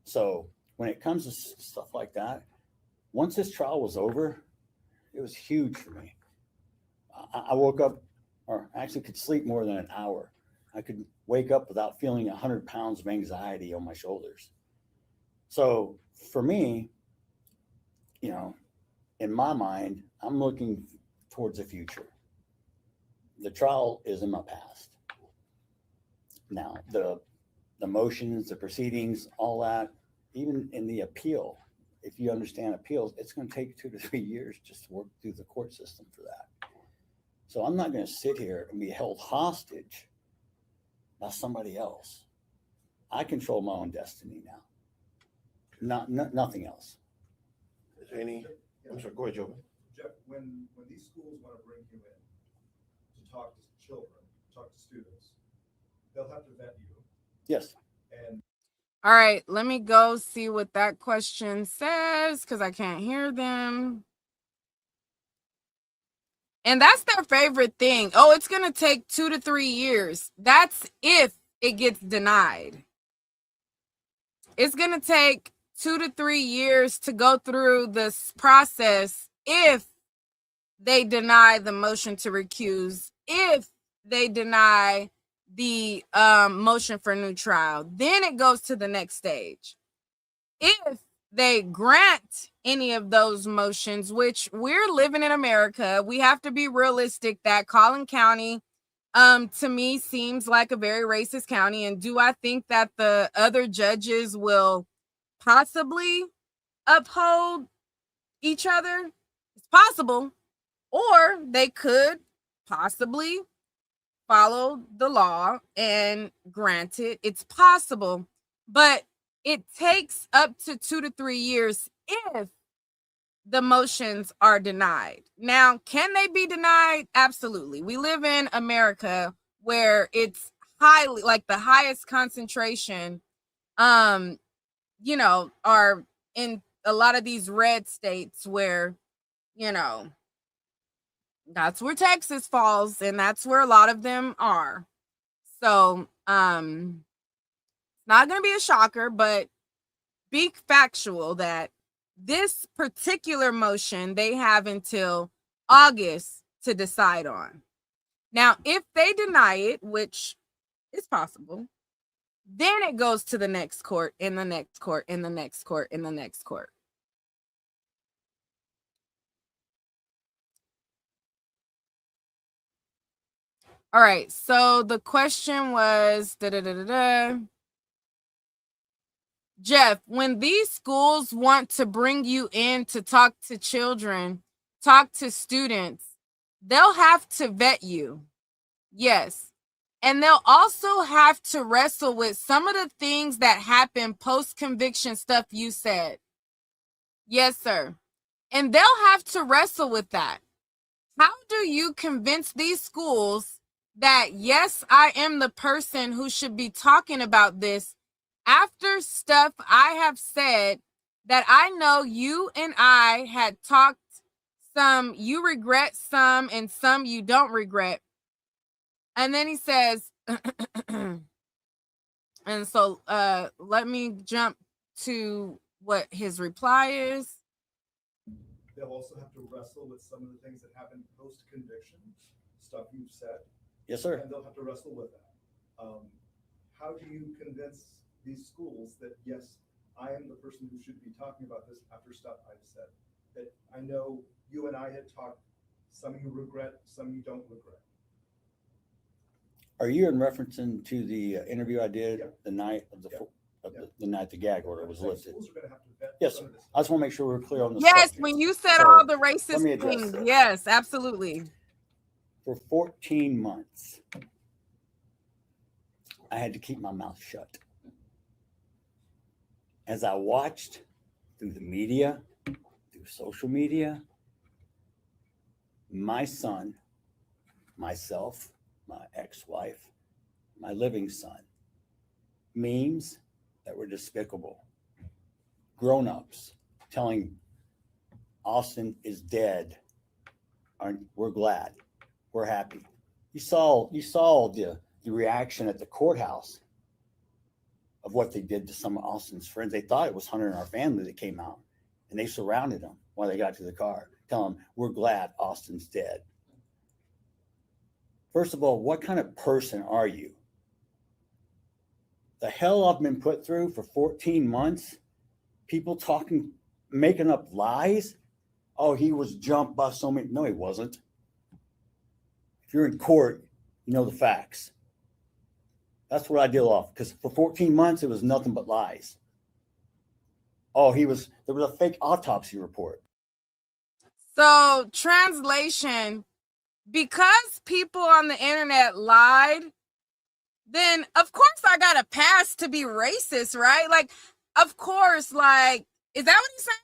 So when it comes to stuff like that, once this trial was over, it was huge for me. I woke up, or actually could sleep more than an hour. I could wake up without feeling 100 pounds of anxiety on my shoulders. So for me, in my mind, I'm looking towards the future. The trial is in my past. Now, the motions, the proceedings, all that, even in the appeal, if you understand appeals, it's going to take 2 to 3 years just to work through the court system for that. So I'm not going to sit here and be held hostage by somebody else. I control my own destiny now. Nothing else. Is there any? I'm sorry. Go ahead, Joe. Jeff, when these schools want to bring you in to talk to children, talk to students, they'll have to vet you. Yes. And All right, let me go see what that question says because I can't hear them. And that's their favorite thing. Oh, it's going to take 2 to 3 years. That's if it gets denied. It's going to take 2 to 3 years to go through this process if they deny the motion to recuse, if they deny the motion for new trial. Then it goes to the next stage. If they grant any of those motions, which we're living in America, we have to be realistic that Collin County, to me, seems like a very racist county. And do I think that the other judges will possibly uphold each other? It's possible. Or they could possibly follow the law and grant it. It's possible. But it takes up to 2 to 3 years if the motions are denied. Now, can they be denied? Absolutely. We live in America where it's highly, like the highest concentration, are in a lot of these red states where, that's where Texas falls, and that's where a lot of them are. So, not going to be a shocker, but be factual that this particular motion they have until August to decide on. Now, if they deny it, which is possible, then it goes to the next court, in the next court, in the next court, in the next court. All right, so the question was, Jeff, when these schools want to bring you in to talk to children, talk to students, they'll have to vet you. Yes. And they'll also have to wrestle with some of the things that happen post-conviction stuff you said. Yes, sir. And they'll have to wrestle with that. How do you convince these schools that, yes, I am the person who should be talking about this after stuff I have said that I know you and I had talked, some you regret, some and some you don't regret. And then he says, and so let me jump to what his reply is. they'll also have to wrestle with some of the things that happened post-conviction, stuff you've said. Yes, sir. And they'll have to wrestle with that. How do you convince these schools that, yes, I am the person who should be talking about this after stuff I've said? That I know you and I had talked, some you regret, some you don't regret. Are you in referencing to the interview I did Yeah. the night of the the night the gag order was lifted? Schools are going to have to vet Yes, some sir. of this I just want to make sure we're clear on the Yes, subject. when you said So, all the let me racist address things. this. Yes, absolutely. For 14 months, I had to keep my mouth shut. As I watched through the media, through social media, my son, myself, my ex-wife, my living son, memes that were despicable, grown-ups telling Austin is dead, we're glad, we're happy. You saw the reaction at the courthouse of what they did to some of Austin's friends. They thought it was Hunter and our family that came out, and they surrounded him while they got to the car, telling him, we're glad Austin's dead. First of all, what kind of person are you? The hell I've been put through for 14 months, people talking, making up lies. Oh, he was jumped by so many. No, he wasn't. If you're in court, you know the facts. That's what I deal off, because for 14 months, it was nothing but lies. Oh, there was a fake autopsy report. So, translation, because people on the internet lied, then of course I got a pass to be racist, right? Like, of course, like, is that what he's saying?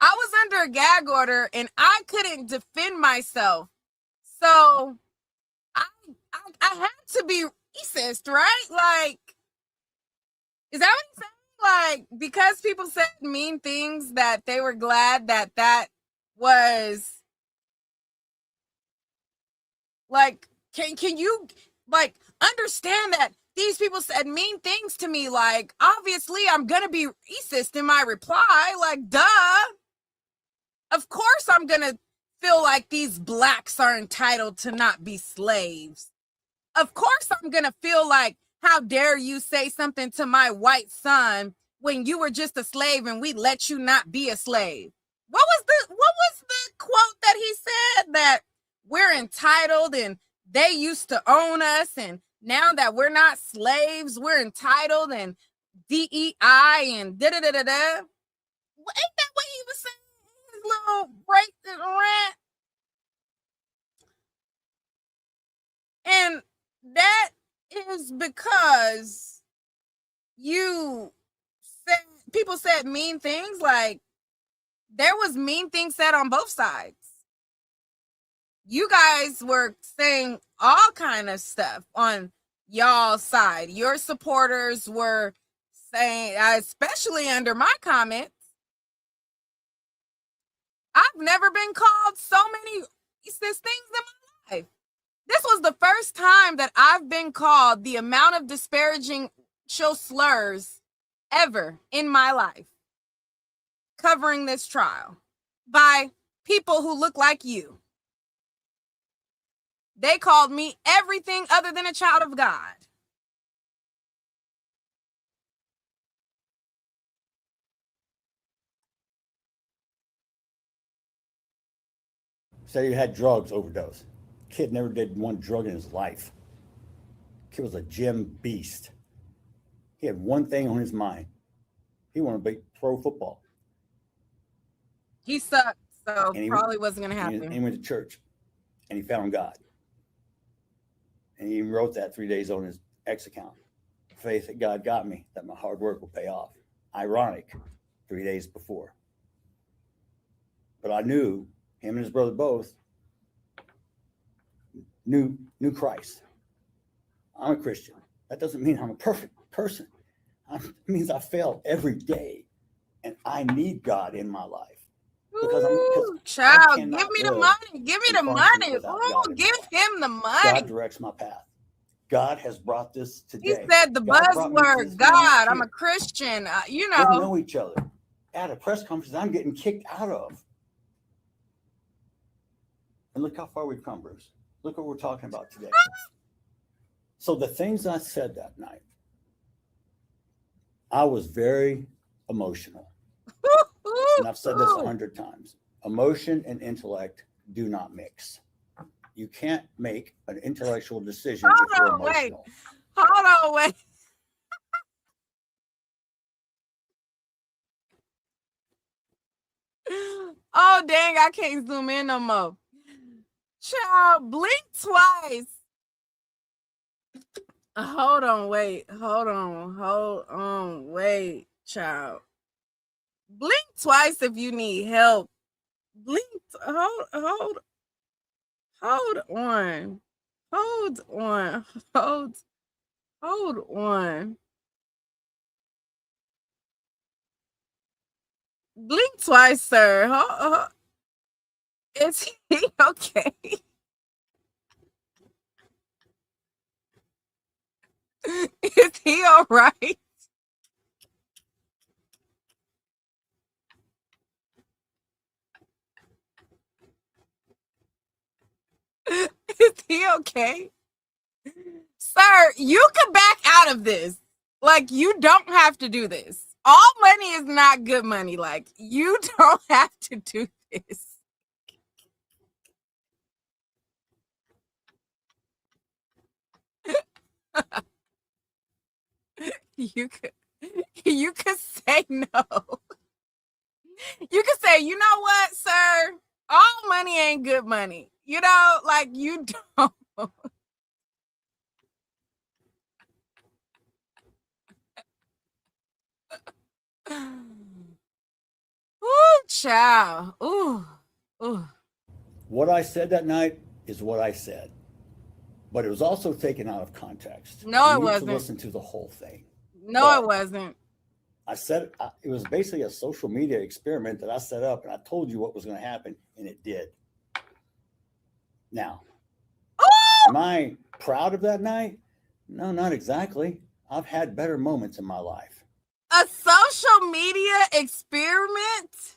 I was under a gag order and I couldn't defend myself. So I had to be racist, right? Like, is that what he's saying? Like, because people said mean things, that they were glad that that was like, can you like understand that these people said mean things to me? Like, obviously I'm gonna be racist in my reply. Like, duh. Of course I'm gonna feel like these blacks are entitled to not be slaves. Of course I'm gonna feel like, how dare you say something to my white son when you were just a slave and we let you not be a slave? What was the quote that he said? That we're entitled and they used to own us, and now that we're not slaves, we're entitled, and DEI and da da da da da. Ain't that what he was saying in his little racist rant? And that is because you said, people said mean things. Like, there was mean things said on both sides. You guys were saying all kind of stuff on y'all's side. Your supporters were saying, especially under my comments, I've never been called so many racist things in my life. This was the first time that I've been called the amount of disparaging slurs ever in my life, covering this trial, by people who look like you. They called me everything other than a child of God. Say you had drugs overdose. Kid never did one drug in his life. Kid was a gym beast. He had one thing on his mind. He wanted to be pro football. He sucked, so And he probably wasn't going to and happen. he went to church and he found God. And he wrote that 3 days on his X account. Faith that God got me, that my hard work will pay off. Ironic, 3 days before. But I knew him and his brother both knew Christ. I'm a Christian. That doesn't mean I'm a perfect person. It means I fail every day, and I need God in my life. Ooh, child, give me the money. Give me the money. Ooh, give him the money. God directs my path. God has brought this today. He said the buzzword, God. I'm a Christian. You know. Didn't know each other. At a press conference I'm getting kicked out of. And look how far we've come, Bruce. Look what we're talking about today. So the things I said that night, I was very emotional. And I've said this 100 times. Emotion and intellect do not mix. You can't make an intellectual decision if you're emotional. Hold on, wait. Oh, dang, I can't zoom in no more. Child, blink twice. Hold on, wait. Hold on, wait, child. Blink twice if you need help. Blink, hold on. Hold on. Blink twice, sir. Is he okay? Is he all right? Is he okay? Sir, you can back out of this. Like, you don't have to do this. All money is not good money. Like, you don't have to do this. You could say no. You could say, you know what, sir? All money ain't good money. You know, like, you don't. Ooh, child. Ooh. What I said that night is what I said, but it was also taken out of context. No, it You need wasn't. to listen to the whole thing. No, But it wasn't. I said it was basically a social media experiment that I set up, and I told you what was going to happen, and it did. Now, Ooh! am I proud of that night? No, not exactly. I've had better moments in my life. A social media experiment?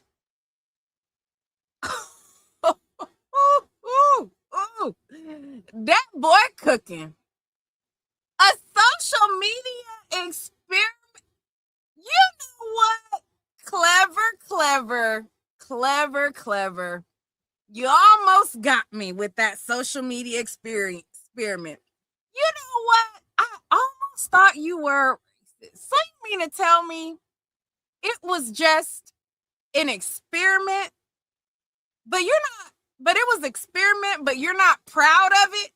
Ooh, ooh. That boy cooking. A social media experiment. You know what? Clever. You almost got me with that social media experiment. You know what? I almost thought you were racist. So you mean to tell me it was just an experiment, but it was experiment, but you're not proud of it?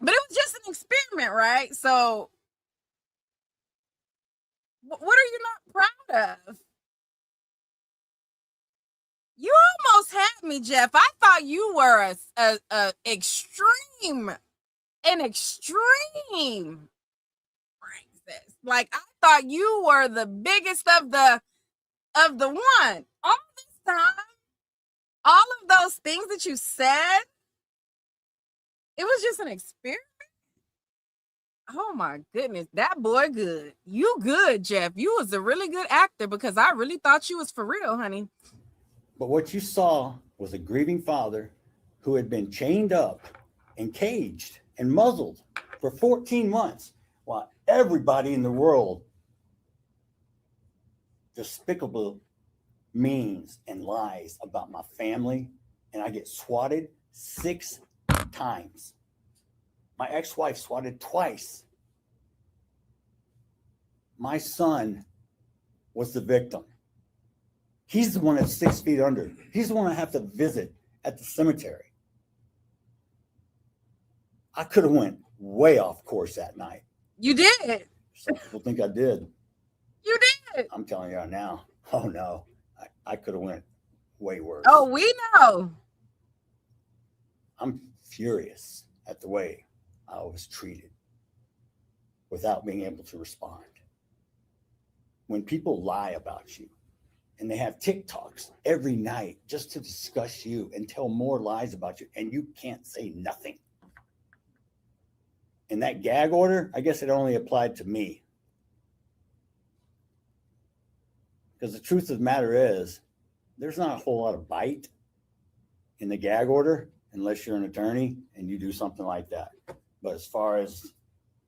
But it was just an experiment, right? So what are you not proud of? You almost had me, Jeff. I thought you were an extreme racist. Like I thought you were the biggest of the one. All this time, all of those things that you said, it was just an experiment. Oh my goodness, that boy good. You good, Jeff. You was a really good actor because I really thought you was for real, honey. But what you saw was a grieving father who had been chained up and caged and muzzled for 14 months while everybody in the world despicable means and lies about my family, and I get swatted 6 times. My ex-wife swatted twice. My son was the victim. He's the one that's 6 feet under. He's the one I have to visit at the cemetery. I could have went way off course that night. You did. Some people think I did. You did. I'm telling you right now. Oh no, I could have went way worse. Oh, we know. I'm furious at the way I was treated without being able to respond. When people lie about you and they have TikToks every night just to discuss you and tell more lies about you, and you can't say nothing. And that gag order, I guess it only applied to me. Because the truth of the matter is, there's not a whole lot of bite in the gag order unless you're an attorney and you do something like that. But as far as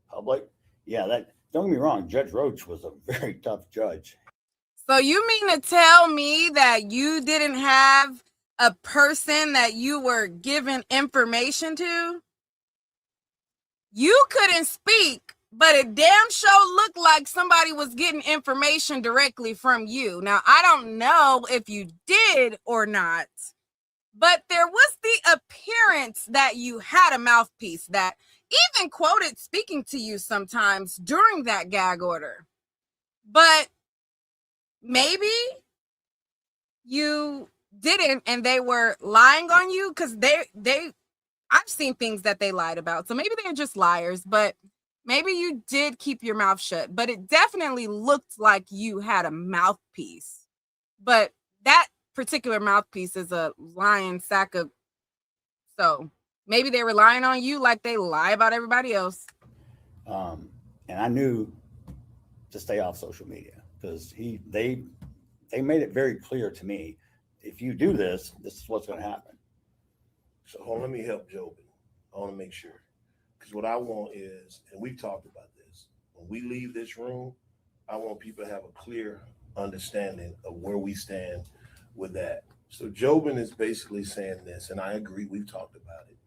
public, yeah, that, don't get me wrong, Judge Roach was a very tough judge. So you mean to tell me that you didn't have a person that you were giving information to? You couldn't speak, but it damn sure looked like somebody was getting information directly from you. Now, I don't know if you did or not, but there was the appearance that you had a mouthpiece that even quoted speaking to you sometimes during that gag order. But maybe you didn't and they were lying on you, because I've seen things that they lied about. So maybe they're just liars, but maybe you did keep your mouth shut. But it definitely looked like you had a mouthpiece. But that particular mouthpiece is a lying sack of. So maybe they were lying on you like they lie about everybody else. And I knew to stay off social media because they made it very clear to me, if you do this, this is what's going to happen. So hold on, let me help Jobin. I want to make sure. Because what I want is, and we've talked about this, when we leave this room, I want people to have a clear understanding of where we stand with that. So Jobin is basically saying this, and I agree, we've talked about it.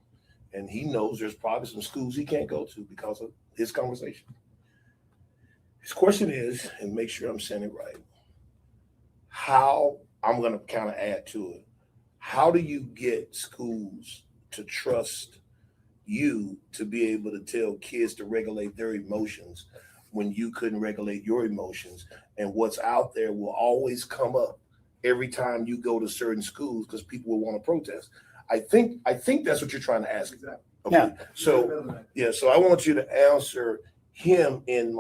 And he knows there's probably some schools he can't go to because of his conversation. His question is, and make sure I'm saying it right, how, I'm going to kind of add to it, how do you get schools to trust you to be able to tell kids to regulate their emotions when you couldn't regulate your emotions? And what's out there will always come up every time you go to certain schools because people will want to protest. I think that's what you're trying to ask. Exactly. Okay. Yeah. So yeah, so I want you to answer him in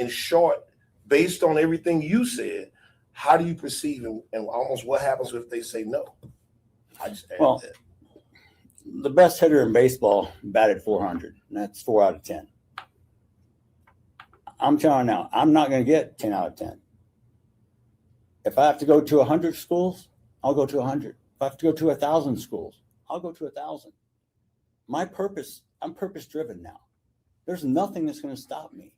short, based on everything you said. How do you perceive and almost what happens if they say no? I just add Well, that. the best hitter in baseball batted 400, and that's 4 out of 10. I'm telling you now, I'm not going to get 10 out of 10. If I have to go to 100 schools, I'll go to 100. If I have to go to 1,000 schools, I'll go to 1,000. My purpose, I'm purpose driven now. There's nothing that's going to stop me.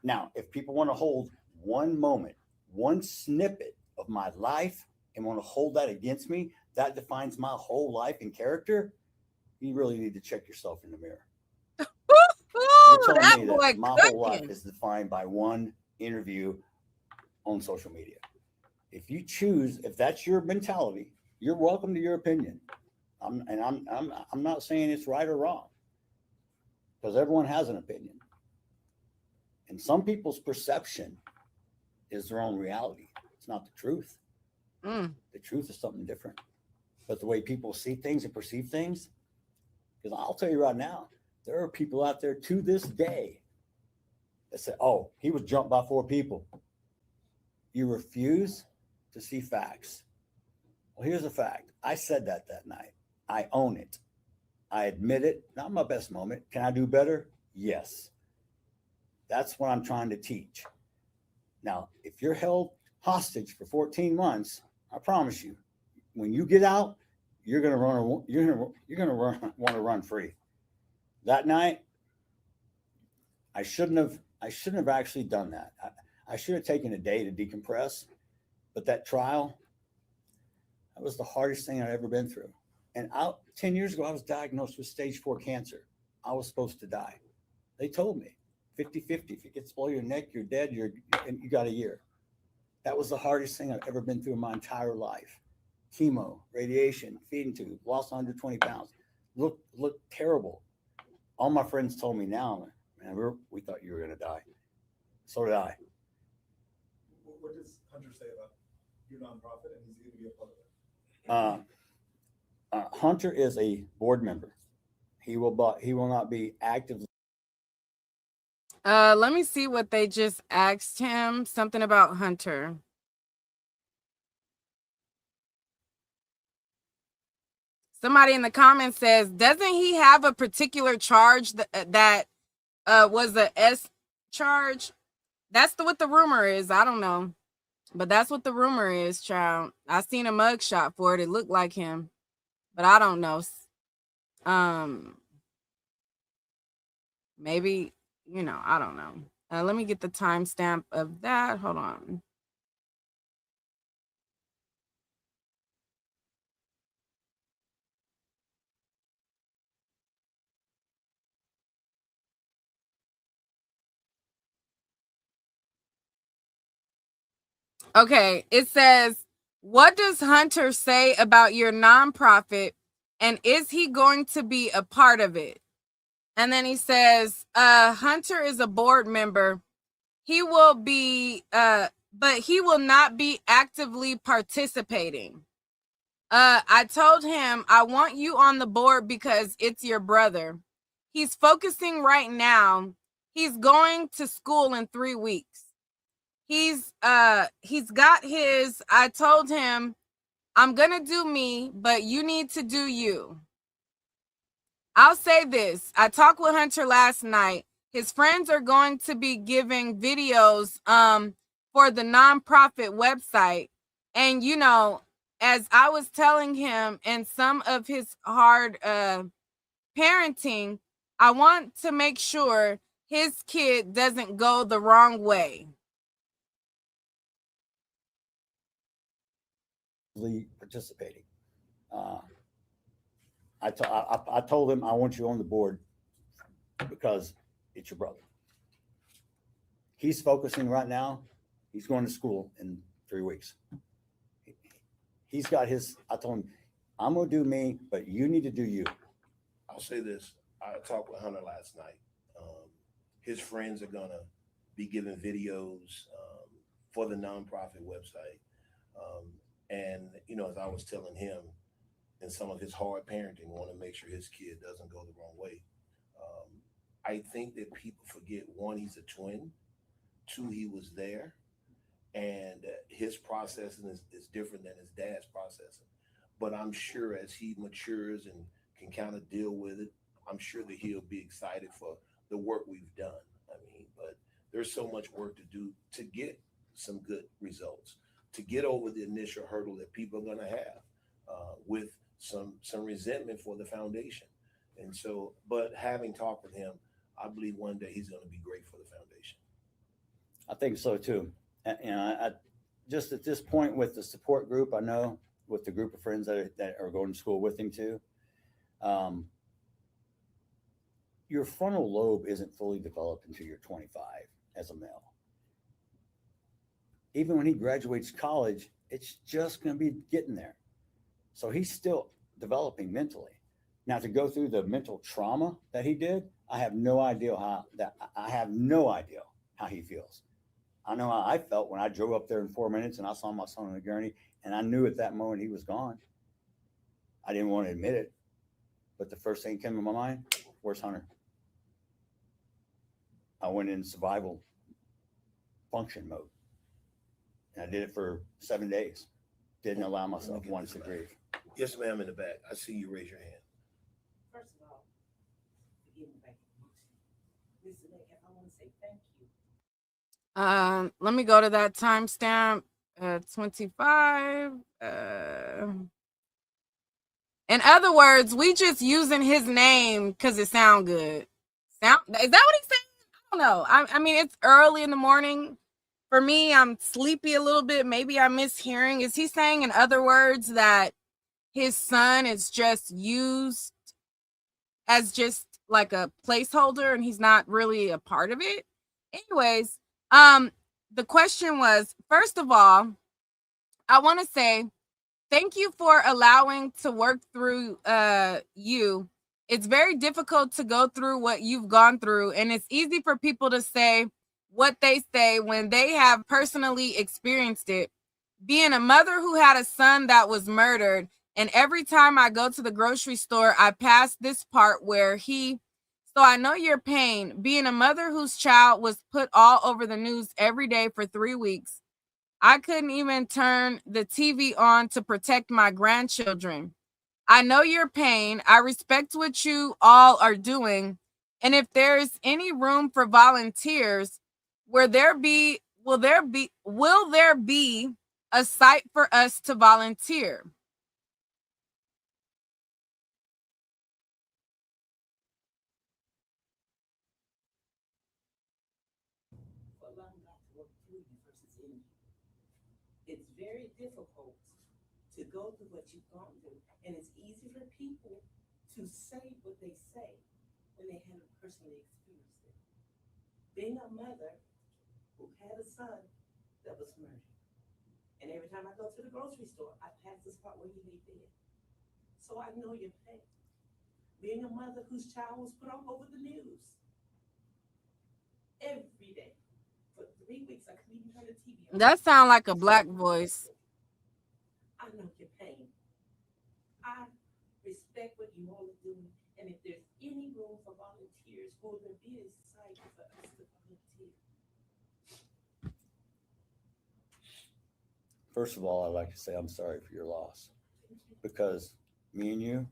Now, if people want to hold one moment, one snippet of my life and want to hold that against me, that defines my whole life and character, you really need to check yourself in the mirror. You're Ooh, telling that me boy that my whole life cooking. is defined by one interview on social media. If you choose, if that's your mentality, you're welcome to your opinion. I'm not saying it's right or wrong, because everyone has an opinion. And some people's perception is their own reality. It's not the truth. Mm. The truth is something different. But the way people see things and perceive things, because I'll tell you right now, there are people out there to this day that say, oh, he was jumped by 4 people. You refuse to see facts. Well, here's a fact. I said that night. I own it. I admit it. Not my best moment. Can I do better? Yes. That's what I'm trying to teach. Now, if you're held hostage for 14 months, I promise you, when you get out, you're gonna want to run free. That night, I shouldn't have actually done that. I should have taken a day to decompress. But that trial, that was the hardest thing I've ever been through. And 10 years ago, I was diagnosed with stage 4 cancer. I was supposed to die. They told me 50-50. If it gets below your neck, you're dead. You got a year. That was the hardest thing I've ever been through in my entire life. Chemo, radiation, feeding tube, lost 120 pounds. Looked terrible. All my friends told me now, man, we thought you were going to die. So did I. What does Hunter say about your nonprofit, and he's going to be a part of it? Hunter is a board member. He will not be actively. Let me see what they just asked him. Something about Hunter. Somebody in the comments says, doesn't he have a particular charge that was a S charge? That's what the rumor is. I don't know. But that's what the rumor is, child. I seen a mugshot for it. It looked like him. But I don't know. Maybe, I don't know. Let me get the timestamp of that. Hold on. Okay, it says, what does Hunter say about your nonprofit, and is he going to be a part of it? And then he says, Hunter is a board member. He will be, but he will not be actively participating. I told him, I want you on the board because it's your brother. He's focusing right now. He's going to school in 3 weeks. He's got his, I told him, I'm gonna do me, but you need to do you. I'll say this. I talked with Hunter last night. His friends are going to be giving videos for the nonprofit website. And as I was telling him, and some of his hard parenting, I want to make sure his kid doesn't go the wrong way. Participating. I told him I want you on the board because it's your brother. He's focusing right now. He's going to school in 3 weeks. He's got his. I told him, I'm going to do me, but you need to do you. I'll say this. I talked with Hunter last night. His friends are going to be giving videos for the nonprofit website. And, as I was telling him, and some of his hard parenting, want to make sure his kid doesn't go the wrong way. I think that people forget, one, he's a twin. Two, he was there, and his processing is different than his dad's processing. But I'm sure as he matures and can kind of deal with it, I'm sure that he'll be excited for the work we've done. I mean, but there's so much work to do to get some good results, to get over the initial hurdle that people are going to have with some resentment for the foundation. And so, but having talked with him, I believe one day he's going to be great for the foundation. I think so too. I just at this point with the support group, I know with the group of friends that are going to school with him too, your frontal lobe isn't fully developed until you're 25 as a male. Even when he graduates college, it's just going to be getting there. So he's still developing mentally. Now, to go through the mental trauma that he did, I have no idea how he feels. I know how I felt when I drove up there in 4 minutes and I saw my son on the gurney, and I knew at that moment he was gone. I didn't want to admit it, but the first thing that came to my mind, where's Hunter? I went in survival function mode, and I did it for 7 days. Didn't allow myself once to grieve. Yes, ma'am, in the back. I see you raise your hand. First of all, forgive me back in Mr. Metcalf, I want to say thank you. Let me go to that timestamp. 25. In other words, we just using his name because it sound good. Is that what he's saying? I don't know. I mean, it's early in the morning. For me, I'm sleepy a little bit. Maybe I miss hearing. Is he saying, in other words, that his son is just used as just like a placeholder and he's not really a part of it? Anyways, the question was, first of all, I want to say thank you for allowing to work through you. It's very difficult to go through what you've gone through, and it's easy for people to say what they say when they have personally experienced it. Being a mother who had a son that was murdered, and every time I go to the grocery store, I pass this part where so I know your pain. Being a mother whose child was put all over the news every day for 3 weeks. I couldn't even turn the TV on to protect my grandchildren. I know your pain. I respect what you all are doing. And if there's any room for volunteers, will there be a site for us to volunteer? For allowing God to work through you versus in you. It's very difficult to go through what you've gone through, and it's easy for people to say what they say when they haven't personally experienced it. Being a mother who had a son that was murdered, and every time I go to the grocery store, I pass the spot where he lay dead. So I know your pain. Being a mother whose child was put all over the news every day for 3 weeks, I couldn't even turn the TV on. That sounds like a black voice. I know your pain. I respect what you all are doing, and if there's any room for volunteers, will there be a site for us to volunteer? First of all, I'd like to say I'm sorry for your loss, because me and you,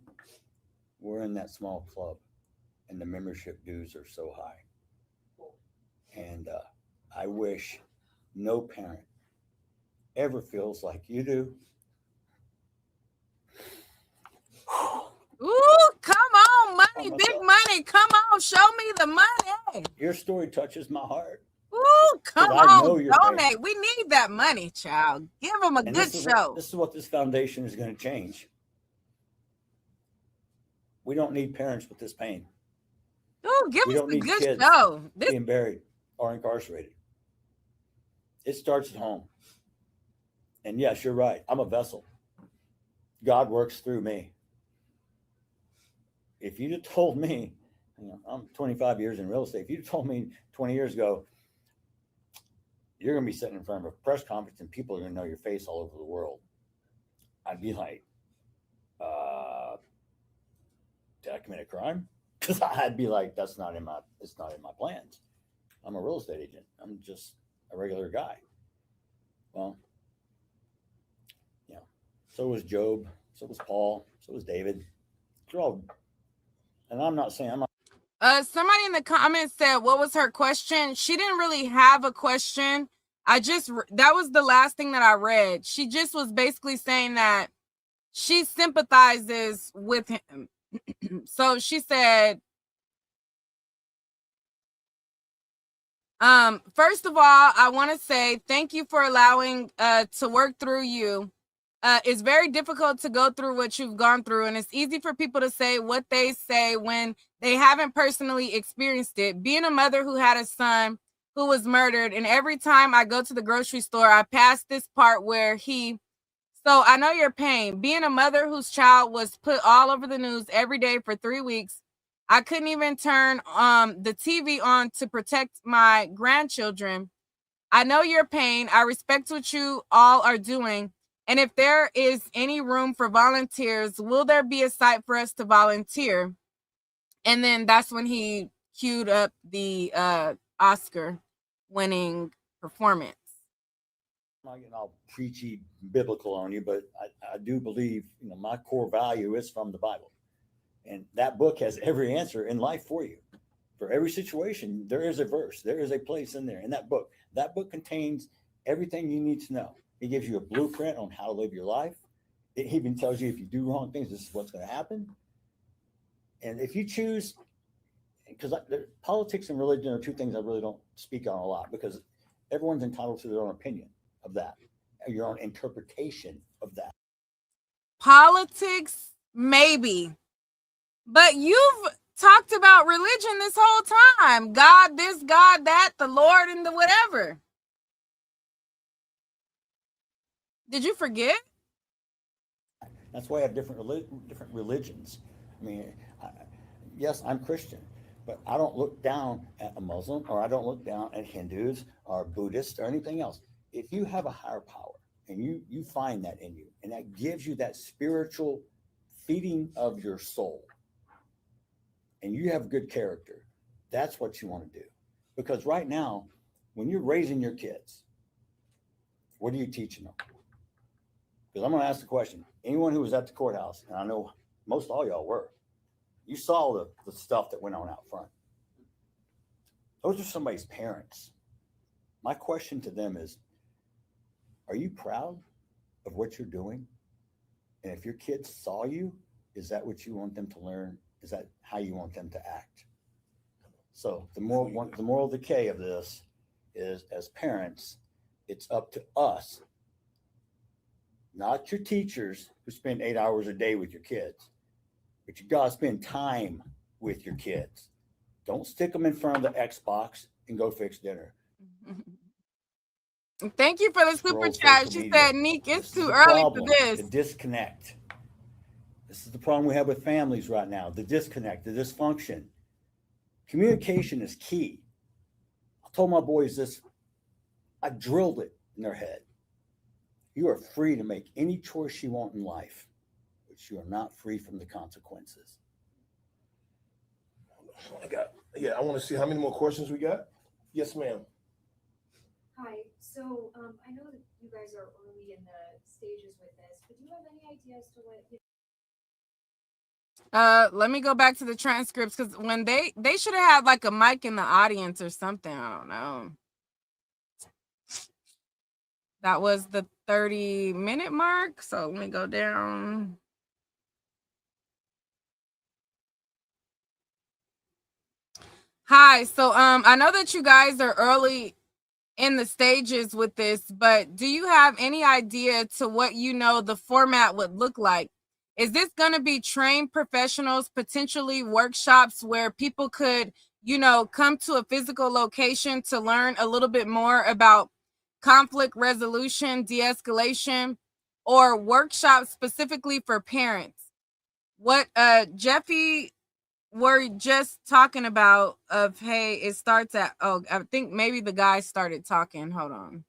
we're in that small club, and the membership dues are so high. And I wish no parent ever feels like you do. Ooh, come on, money, big money. Come on, show me the money. Your story touches my heart. Ooh, come I know on, you're donate. paying. We need that money, child. Give them a And good show. This is what this foundation is going to change. We don't need parents with this pain. Ooh, give We us don't a need good kids show. This being buried or incarcerated. It starts at home. And yes, you're right. I'm a vessel. God works through me. If you'd have told me, I'm 25 years in real estate. If you'd told me 20 years ago, you're going to be sitting in front of a press conference and people are going to know your face all over the world, I'd be like, I commit a crime? Because I'd be like, it's not in my plans. I'm a real estate agent. I'm just a regular guy. Well, so was Job, so was Paul, so was David. They're all, and I'm not saying I'm not. Somebody in the comments said, what was her question? She didn't really have a question. That was the last thing that I read. She just was basically saying that she sympathizes with him. So she said, first of all, I want to say thank you for allowing to work through you. It's very difficult to go through what you've gone through, and it's easy for people to say what they say when they haven't personally experienced it. Being a mother who had a son who was murdered, and every time I go to the grocery store, I pass this part where so I know your pain. Being a mother whose child was put all over the news every day for 3 weeks, I couldn't even turn the TV on to protect my grandchildren. I know your pain. I respect what you all are doing. And if there is any room for volunteers, will there be a site for us to volunteer? And then that's when he queued up the Oscar winning performance. I'm not getting all preachy biblical on you, but I do believe, my core value is from the Bible. And that book has every answer in life for you. For every situation, there is a verse, there is a place in there in that book. That book contains everything you need to know. It gives you a blueprint on how to live your life. It even tells you if you do wrong things, this is what's going to happen. And if you choose, because politics and religion are two things I really don't speak on a lot, because everyone's entitled to their own opinion of that, your own interpretation of that. Politics, maybe. But you've talked about religion this whole time. God this, God that, the Lord and the whatever. Did you forget? That's why I have different religions. I mean, yes, I'm Christian, but I don't look down at a Muslim, or I don't look down at Hindus or Buddhists or anything else. If you have a higher power and you find that in you, and that gives you that spiritual feeding of your soul, and you have good character, that's what you want to do. Because right now, when you're raising your kids, what are you teaching them? Because I'm going to ask the question. Anyone who was at the courthouse, and I know most all y'all were, you saw the stuff that went on out front. Those are somebody's parents. My question to them is, are you proud of what you're doing? And if your kids saw you, is that what you want them to learn? Is that how you want them to act? So the moral decay of this is, as parents, it's up to us, not your teachers who spend 8 hours a day with your kids, but you gotta spend time with your kids. Don't stick them in front of the Xbox and go fix dinner. Thank you for the super chat. She said, Neek, it's too early for this. The disconnect. This is the problem we have with families right now. The disconnect, the dysfunction. Communication is key. I told my boys this. I drilled it in their head. You are free to make any choice you want in life, but you are not free from the consequences. I want to see how many more questions we got. Yes, ma'am. Hi. So I know that you guys are early in the stages with this, but do you have any idea as to what? Let me go back to the transcripts, because when they should have had like a mic in the audience or something. I don't know. That was the 30-minute mark. So let me go down. Hi. So I know that you guys are early in the stages with this, but do you have any idea to what the format would look like? Is this going to be trained professionals, potentially workshops where people could, come to a physical location to learn a little bit more about conflict resolution, de-escalation, or workshops specifically for parents? What Jeffy were just talking about of, hey, it starts at, I think maybe the guy started talking. Hold on.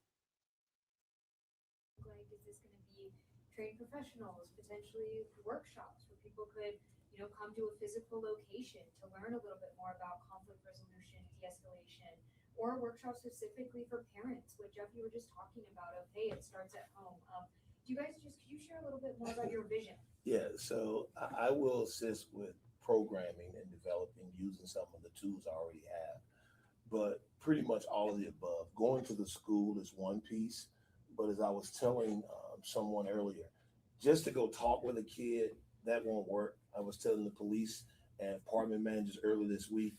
Like, is this going to be trained professionals, potentially workshops where people could, come to a physical location to learn a little bit more about conflict resolution, de-escalation, or a workshop specifically for parents, what Jeff, you were just talking about of, hey, it starts at home. Could you share a little bit more about your vision? Yeah, so I will assist with programming and developing using some of the tools I already have, but pretty much all of the above. Going to the school is one piece, but as I was telling someone earlier, just to go talk with a kid, that won't work. I was telling the police and department managers earlier this week,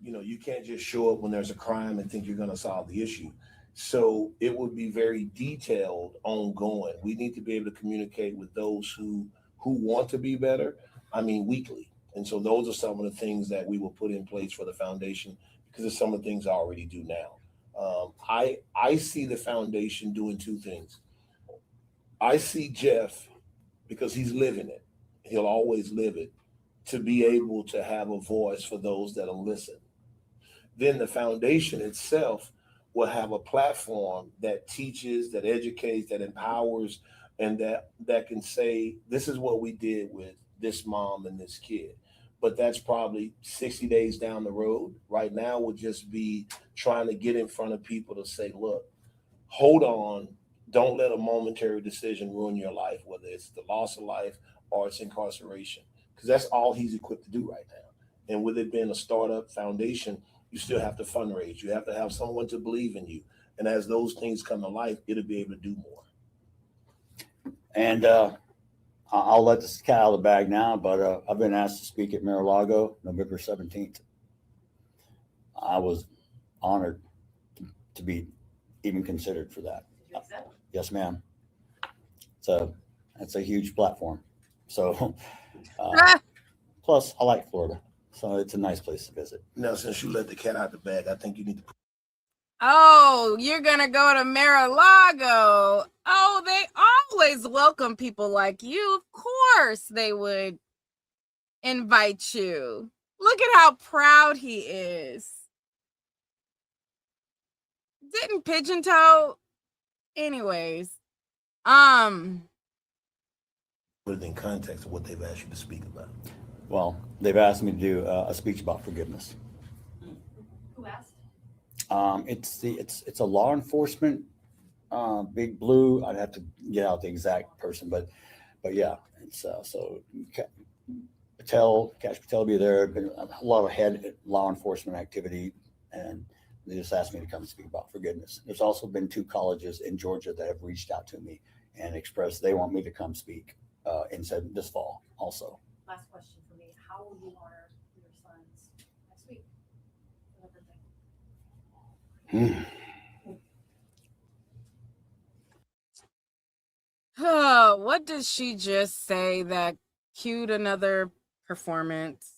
you can't just show up when there's a crime and think you're going to solve the issue. So it would be very detailed, ongoing. We need to be able to communicate with those who want to be better. I mean, weekly. And so those are some of the things that we will put in place for the foundation because it's some of the things I already do now. I see the foundation doing two things. I see Jeff because he's living it. He'll always live it to be able to have a voice for those that'll listen. Then the foundation itself will have a platform that teaches, that educates, that empowers, and that can say, this is what we did with this mom and this kid. But that's probably 60 days down the road. Right now would just be trying to get in front of people to say, look, hold on, don't let a momentary decision ruin your life, whether it's the loss of life or it's incarceration, because that's all he's equipped to do right now. And with it being a startup foundation, you still have to fundraise. You have to have someone to believe in you. And as those things come to life, it'll be able to do more. And I'll let this cat out of the bag now, but I've been asked to speak at Mar-a-Lago November 17th. I was honored to be even considered for that. Did you accept? Yes, ma'am. So that's a huge platform. So plus, I like Florida, so it's a nice place to visit. Now, since you let the cat out the bag, I think you need to. Oh, you're gonna go to Mar-a-Lago. Oh, they always welcome people like you. Of course they would invite you. Look at how proud he is. Didn't pigeon toe? Anyways, Put it in context of what they've asked you to speak about. Well, they've asked me to do a speech about forgiveness. Who asked? It's a law enforcement, Big Blue. I'd have to get out the exact person, but yeah, it's so Cash Patel will be there. Been a lot of head law enforcement activity, and they just asked me to come speak about forgiveness. There's also been 2 colleges in Georgia that have reached out to me and expressed they want me to come speak and said this fall also. Last question for me. How will you honor your sons next week for their birthday? oh, what did she just say that cued another performance?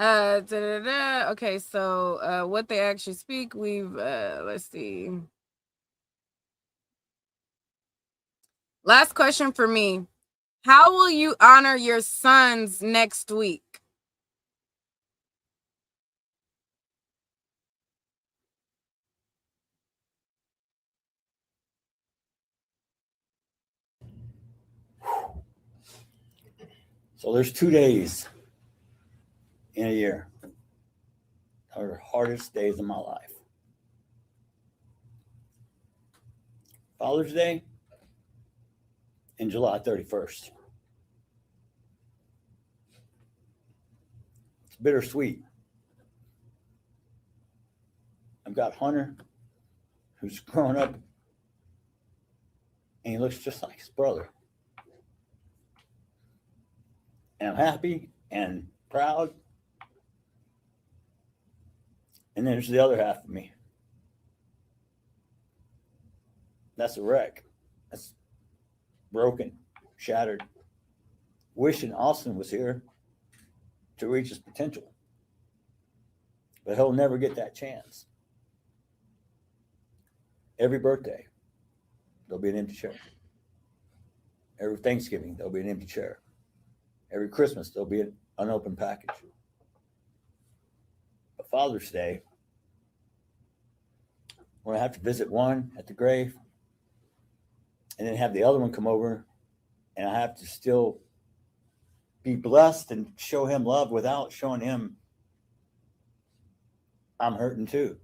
Okay, so what they actually speak, we've let's see. Last question for me. How will you honor your sons next week? So there's 2 days in a year that are the hardest days of my life. Father's Day and July 31st. It's bittersweet. I've got Hunter, who's grown up, and he looks just like his brother. And I'm happy and proud. And then there's the other half of me. That's a wreck. That's broken, shattered. Wishing Austin was here to reach his potential. But he'll never get that chance. Every birthday, there'll be an empty chair. Every Thanksgiving, there'll be an empty chair. Every Christmas, there'll be an unopened package. But Father's Day, we're gonna have to visit one at the grave, and then have the other one come over, and I have to still be blessed and show him love without showing him I'm hurting too.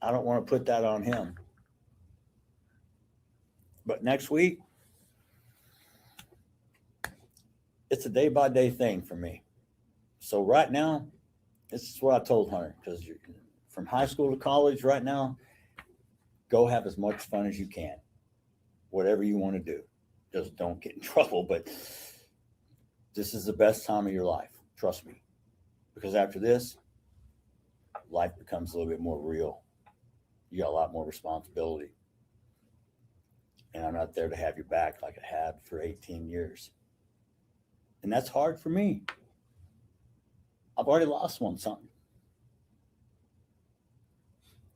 I don't want to put that on him. But next week, it's a day by day thing for me. So right now, this is what I told Hunter, because from high school to college right now, go have as much fun as you can. Whatever you want to do. Just don't get in trouble. But this is the best time of your life. Trust me. Because after this, life becomes a little bit more real. You got a lot more responsibility. And I'm not there to have your back like I have for 18 years. And that's hard for me. I've already lost one something.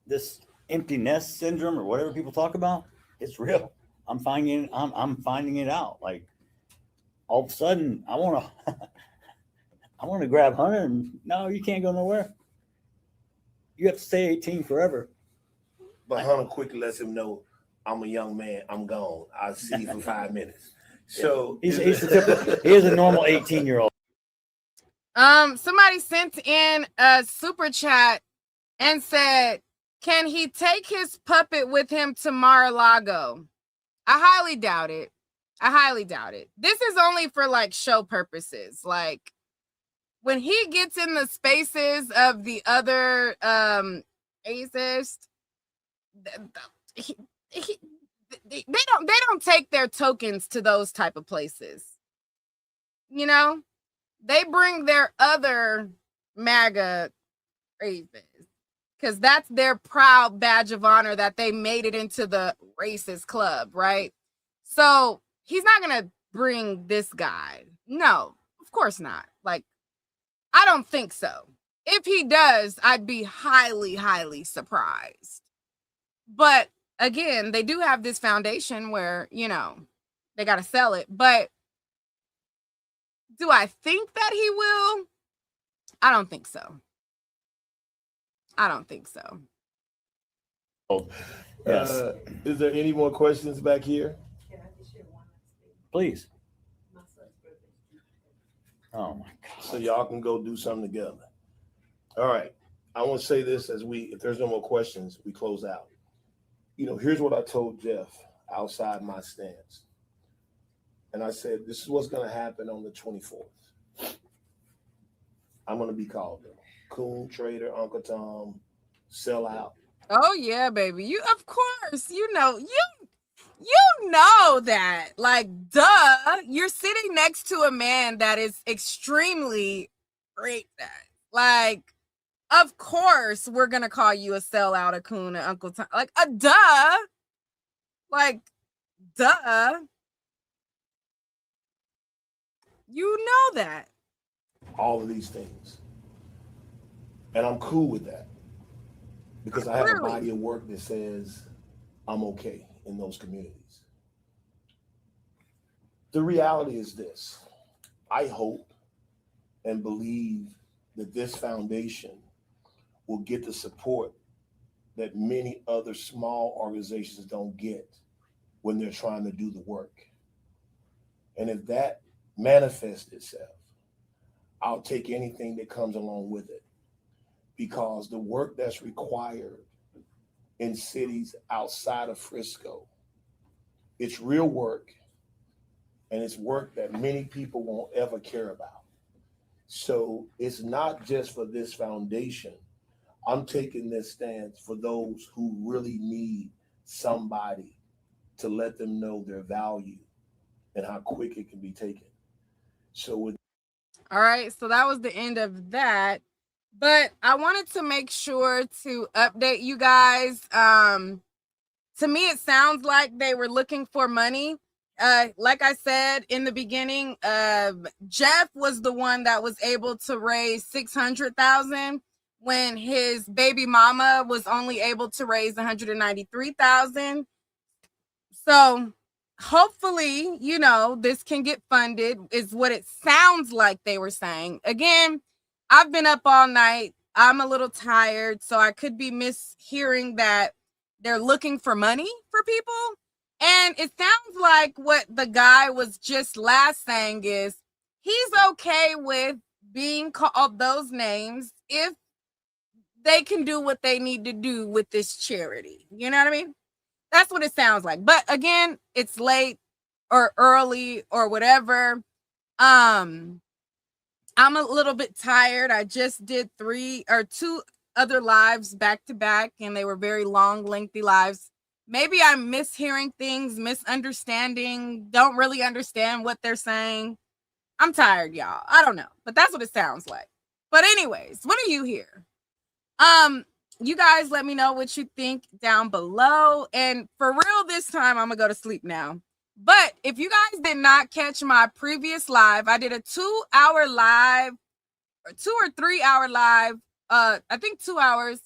This empty nest syndrome or whatever people talk about, it's real. I'm finding it out. Like all of a sudden I want to grab Hunter and no, you can't go nowhere. You have to stay 18 forever. But Hunter quickly lets him know, I'm a young man. I'm gone. I'll see you for 5 minutes. So he is a normal 18-year-old. Somebody sent in a super chat and said, can he take his puppet with him to Mar-a-Lago? I highly doubt it. This is only for like show purposes. Like when he gets in the spaces of the other atheists, they don't take their tokens to those type of places. You know, they bring their other MAGA racists because that's their proud badge of honor that they made it into the racist club, right? So he's not gonna bring this guy. No, of course not. Like, I don't think so. If he does, I'd be highly, highly surprised. But again, they do have this foundation where, you know, they got to sell it. But do I think that he will? I don't think so. Yes. Is there any more questions back here? Can I just share one last thing? Please. My son's birthday is June 5th. Oh my God. So y'all can go do something together. All right. I want to say this if there's no more questions, we close out. You know, here's what I told Jeff outside my stance. And I said, this is what's going to happen on the 24th. I'm going to be called them. Coon, Trader, Uncle Tom, sell out. Oh yeah, baby. You, of course, you know that. Like, duh, you're sitting next to a man that is extremely great at. Like, of course, we're gonna call you a sellout, a coon, an Uncle Tom. Like, a duh. Like, duh. You know that. All of these things. And I'm cool with that. Because I have a body of work that says I'm okay in those communities. The reality is this. I hope and believe that this foundation will get the support that many other small organizations don't get when they're trying to do the work. And if that manifests itself, I'll take anything that comes along with it, because the work that's required in cities outside of Frisco, it's real work, and it's work that many people won't ever care about. So it's not just for this foundation. I'm taking this stance for those who really need somebody to let them know their value and how quick it can be taken. So with all right, so that was the end of that. But I wanted to make sure to update you guys. To me, it sounds like they were looking for money. Like I said in the beginning, Jeff was the one that was able to raise $600,000 when his baby mama was only able to raise $193,000. So hopefully, you know, this can get funded, is what it sounds like they were saying. Again, I've been up all night I'm a little tired, so I could be mishearing that they're looking for money for people. And it sounds like what the guy was just last saying is he's okay with being called those names if they can do what they need to do with this charity. You know what I mean? That's what it sounds like. But again, it's late or early or whatever. I'm a little bit tired. I just did 2 other lives back to back, and they were very long, lengthy lives. Maybe I'm mishearing things, misunderstanding, don't really understand what they're saying. I'm tired, y'all. I don't know, but that's what it sounds like. But anyways, what do you hear? You guys let me know what you think down below. And for real this time, I'm gonna go to sleep now. But if you guys did not catch my previous live, I did a 2-hour live or 2 or 3 hour live. I think 2 hours,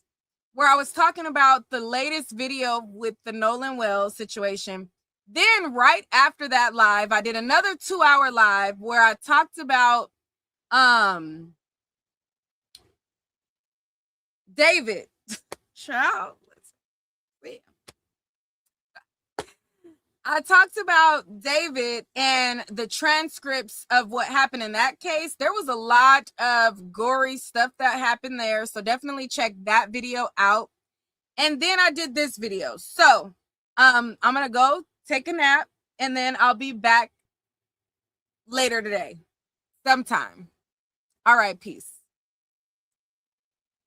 where I was talking about the latest video with the Nolan Wells situation. Then right after that live, I did another 2-hour live where I talked about David. Child, let's see. I talked about David and the transcripts of what happened in that case. There was a lot of gory stuff that happened there, so definitely check that video out. And then I did this video. So, I'm going to go take a nap, and then I'll be back later today sometime. All right, peace.